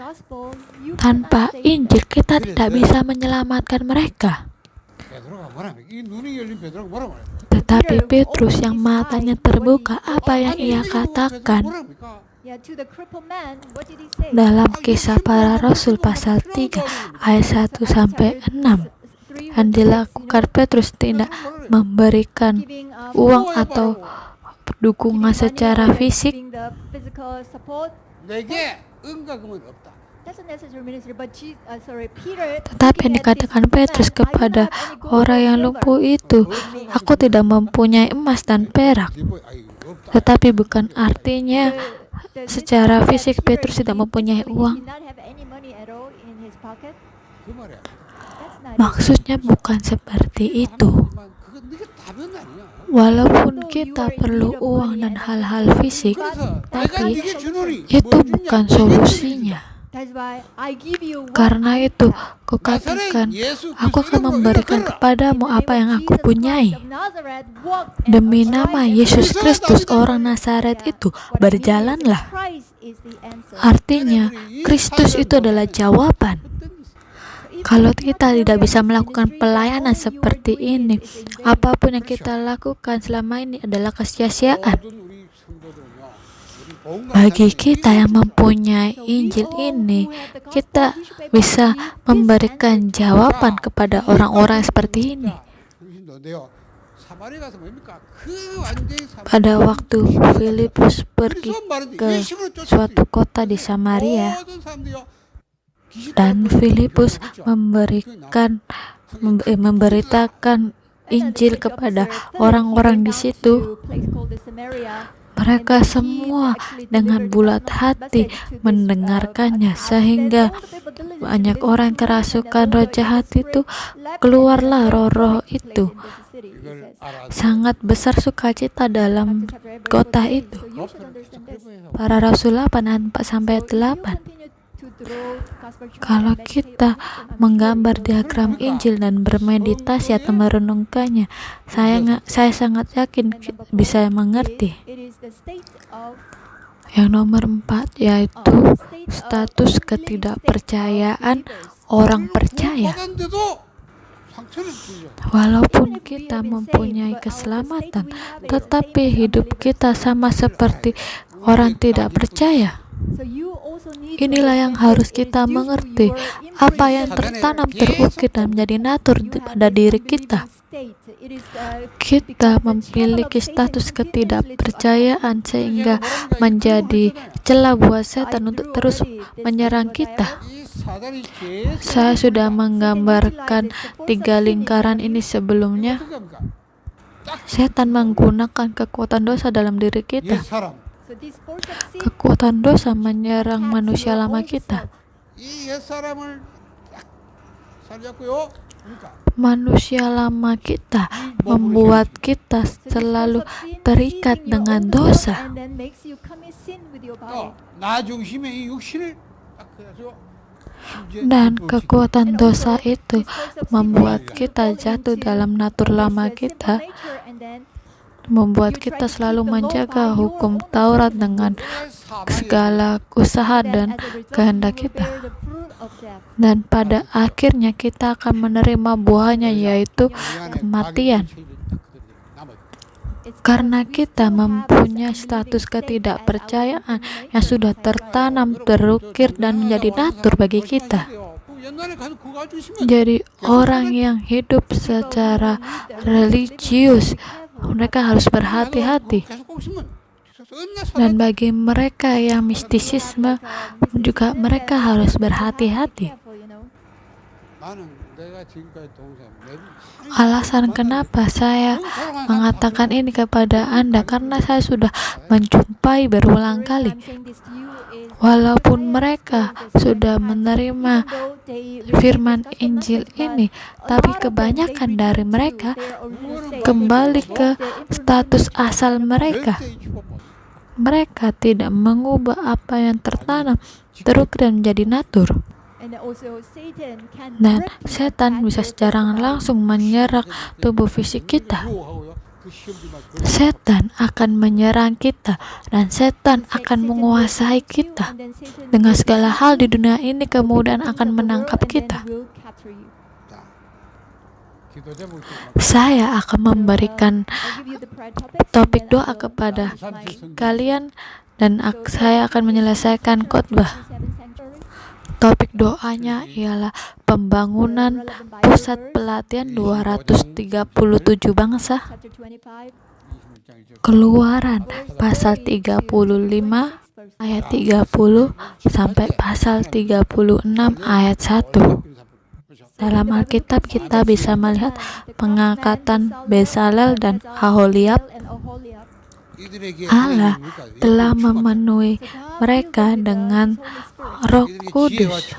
Tanpa Injil, kita tidak bisa menyelamatkan mereka. Tetapi Petrus yang matanya terbuka, apa yang ia katakan dalam Kisah Para Rasul pasal 3 ayat 1-6. Dan dilakukan Petrus tidak memberikan uang atau dukungan secara fisik. Tetapi yang dikatakan Petrus kepada orang yang lumpuh itu, aku tidak mempunyai emas dan perak. Tetapi bukan artinya secara fisik Petrus tidak mempunyai uang. Maksudnya bukan seperti itu. Walaupun kita perlu uang dan hal-hal fisik, tapi itu bukan solusinya. Karena itu, kukatakan, aku akan memberikan kepadamu apa yang aku punyai. Demi nama Yesus Kristus orang Nazaret itu, berjalanlah. Artinya, Kristus itu adalah jawaban. Kalau kita tidak bisa melakukan pelayanan seperti ini, apapun yang kita lakukan selama ini adalah kesia-siaan. Bagi kita yang mempunyai Injil ini, kita bisa memberikan jawaban kepada orang-orang seperti ini. Pada waktu Filipus pergi ke suatu kota di Samaria, dan Filipus memberitakan Injil kepada orang-orang di situ, mereka semua dengan bulat hati mendengarkannya, sehingga banyak orang kerasukan roh jahat itu, keluarlah roh-roh itu. sangat besar sukacita dalam kota itu. So you should understand this. Para Rasul 8 ayat 4 sampai So if you 8. continue to draw Gospel chart Kalau and meditate kita on it, then I'm menggambar sure you will diagram learn. Injil dan bermeditasi atau merenungkannya, saya sangat yakin And number bisa 4 mengerti. it is the state of Yang nomor 4 yaitu status ketidakpercayaan orang percaya. 받았는데도 상처를 주죠. Walaupun kita mempunyai keselamatan, tetapi hidup kita sama seperti orang tidak percaya. So you also need to Inilah yang understand harus that kita due to mengerti. your Apa imprinted yang tertanam, terukir, dan menjadi natur pada diri kita. Kita memiliki status ketidakpercayaan sehingga menjadi celah buat setan untuk terus menyerang kita. 이 사단이 계속 Saya sudah menggambarkan 3 lingkaran ini sebelumnya. 어떻게 합니까? Setan menggunakan kekuatan dosa dalam diri 옛 kita. 사람, Kekuatan dosa menyerang manusia lama kita. 이 옛 사람을 딱 살렸고요. 그러니까 Manusia lama kita membuat kita selalu terikat dengan dosa. 또 나 중심의 이 육신을 딱 그래서 Dan kekuatan dosa itu membuat kita jatuh dalam natur lama kita, membuat kita selalu menjaga hukum Taurat dengan segala usaha dan kehendak kita. Dan pada akhirnya kita akan menerima buahnya, yaitu kematian. Karena kita mempunyai status ketidakpercayaan yang sudah tertanam, terukir, dan menjadi natur bagi kita. Jadi orang yang hidup secara religius, mereka harus berhati-hati. Dan bagi mereka yang mistisisme juga mereka harus berhati-hati. Alasan kenapa saya mengatakan ini kepada Anda, karena saya sudah menjumpai berulang kali. Walaupun mereka sudah menerima firman Injil ini, tapi kebanyakan dari mereka kembali ke status asal mereka. Mereka tidak mengubah apa yang tertanam, terukir, dan menjadi natur. Dan setan bisa secara langsung menyerang tubuh fisik kita. Setan akan menyerang kita, dan setan akan menguasai kita. Dengan segala hal di dunia ini kemudian akan menangkap kita. Saya akan memberikan topik doa kepada kalian, dan saya akan menyelesaikan khotbah. Topik doanya ialah pembangunan pusat pelatihan 237 bangsa. Keluaran pasal 35 ayat 30 sampai pasal 36 ayat 1. Dalam Alkitab kita bisa melihat pengangkatan Bezalel dan Aholiab. Allah telah memenuhi mereka dengan Roh Kudus.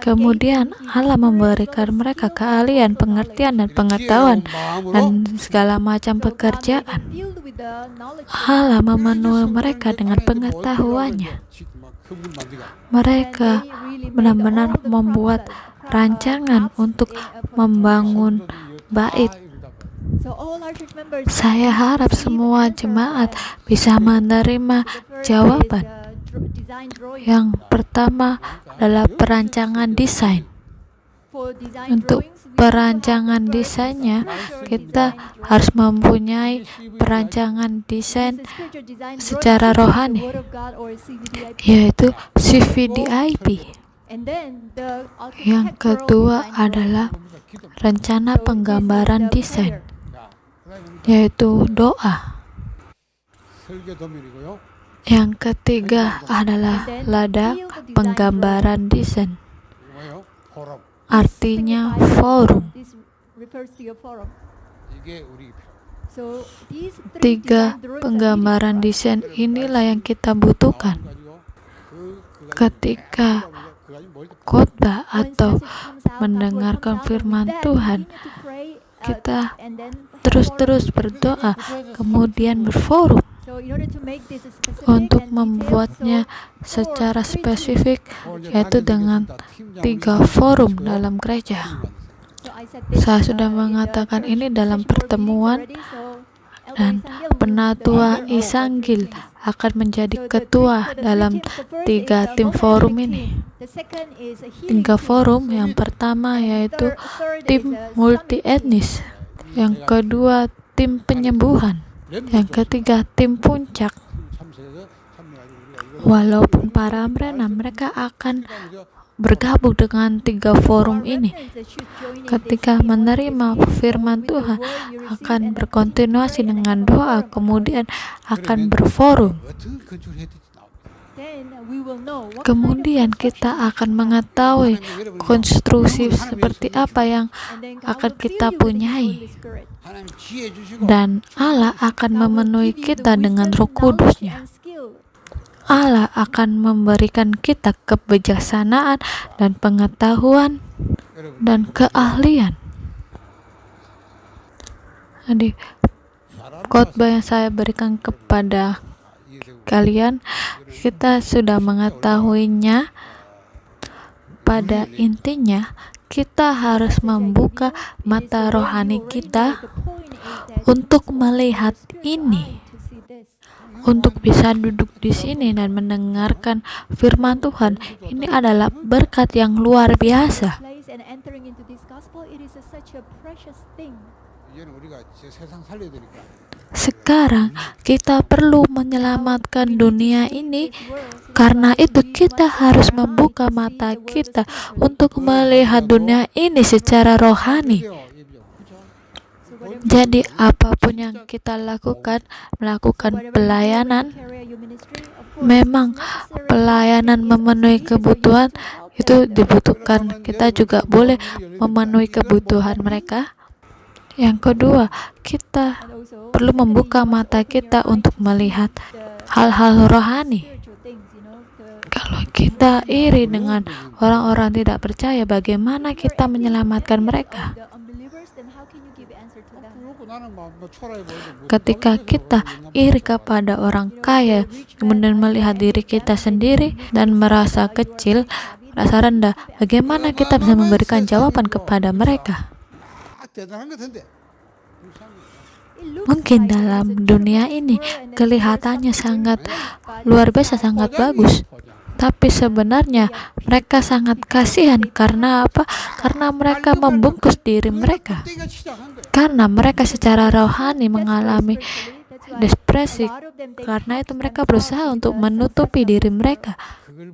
Kemudian Allah memberikan mereka keahlian, pengertian, dan pengetahuan, dan segala macam pekerjaan. Allah memenuhi mereka dengan pengetahuannya. Mereka benar-benar membuat rancangan untuk membangun bait. Saya harap semua jemaat bisa menerima jawaban. Yang pertama adalah perancangan desain. Untuk perancangan desainnya, kita harus mempunyai perancangan desain secara rohani, yaitu CVDIP. Yang kedua adalah rencana penggambaran desain, yaitu doa. Yang ketiga adalah ladang penggambaran desain, artinya forum. Tiga penggambaran desain inilah yang kita butuhkan ketika khotbah atau mendengarkan firman Tuhan. Kita terus-terus berdoa, kemudian berforum. So in order to make this specific Untuk and membuatnya detailed, so secara for spesifik, yaitu dengan 3 forum dalam gereja. So I said this, Saya sudah in the mengatakan first ini dalam session board pertemuan, meetings already, so Elder dan Isanggil will Penatua be the leader of Isanggil both meetings. akan menjadi So ketua the three dalam teams, the first 3 is a tim forum multi-ethnic ini. team. The second is a healing 3 team. forum, yang pertama And yaitu third tim is a summit multi team. etnis, yang kedua tim penyembuhan, yang ketiga tim puncak. Walaupun para merenam, mereka akan bergabung dengan 3 forum ini. Ketika menerima firman Tuhan, akan berkontinuasi dengan doa, kemudian akan berforum. Kemudian kita akan mengetahui konstruksi seperti apa yang akan kita punyai. Dan Allah akan memenuhi kita dengan Roh Kudus-Nya. Allah akan memberikan kita kebijaksanaan dan pengetahuan dan keahlian. Jadi, khotbah yang saya berikan kepada kalian, kita sudah mengetahuinya. Pada intinya, kita harus membuka mata rohani kita untuk melihat ini, untuk bisa duduk di sini dan mendengarkan firman Tuhan. Ini adalah berkat yang luar biasa. Sekarang kita perlu menyelamatkan dunia ini. Karena itu kita harus membuka mata kita untuk melihat dunia ini secara rohani. Jadi apapun yang kita lakukan, melakukan pelayanan, memang pelayanan memenuhi kebutuhan itu dibutuhkan. Kita juga boleh memenuhi kebutuhan mereka. Yang kedua, kita perlu membuka mata kita untuk melihat hal-hal rohani. Kalau kita iri dengan orang-orang tidak percaya, bagaimana kita menyelamatkan mereka? Ketika kita iri kepada orang kaya, kemudian melihat diri kita sendiri dan merasa kecil, merasa rendah, bagaimana kita bisa memberikan jawaban kepada mereka? Mungkin dalam dunia ini kelihatannya sangat luar biasa, sangat bagus. Tapi sebenarnya mereka sangat kasihan. Karena apa? Karena mereka membungkus diri mereka. Karena mereka secara rohani mengalami depresi. Karena itu mereka berusaha untuk menutupi diri mereka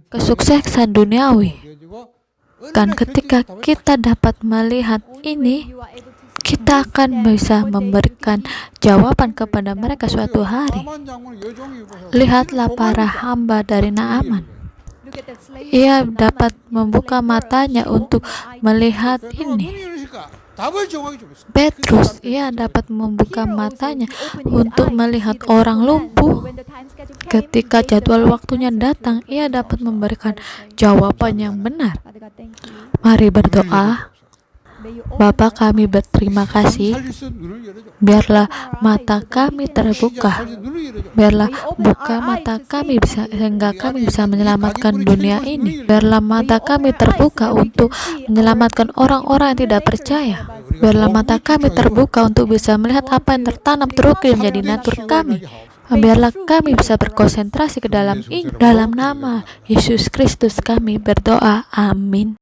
kesuksesan duniawi. Dan ketika kita dapat melihat ini, kita akan bisa memberikan jawaban kepada mereka suatu hari. Lihatlah para hamba dari Naaman. Ia dapat membuka matanya untuk melihat ini. Petrus, ia dapat membuka matanya untuk melihat orang lumpuh. Ketika jadwal waktunya datang, ia dapat memberikan jawaban yang benar. Mari berdoa. Bapa, kami berterima kasih. Biarlah mata kami terbuka. Biarlah buka mata kami sehingga kami bisa menyelamatkan dunia ini. Biarlah mata kami terbuka untuk menyelamatkan orang-orang yang tidak percaya. Biarlah mata kami terbuka untuk bisa melihat apa yang tertanam terukir menjadi natur kami. Biarlah kami bisa berkonsentrasi ke dalam ini. Dalam nama Yesus Kristus kami berdoa. Amin.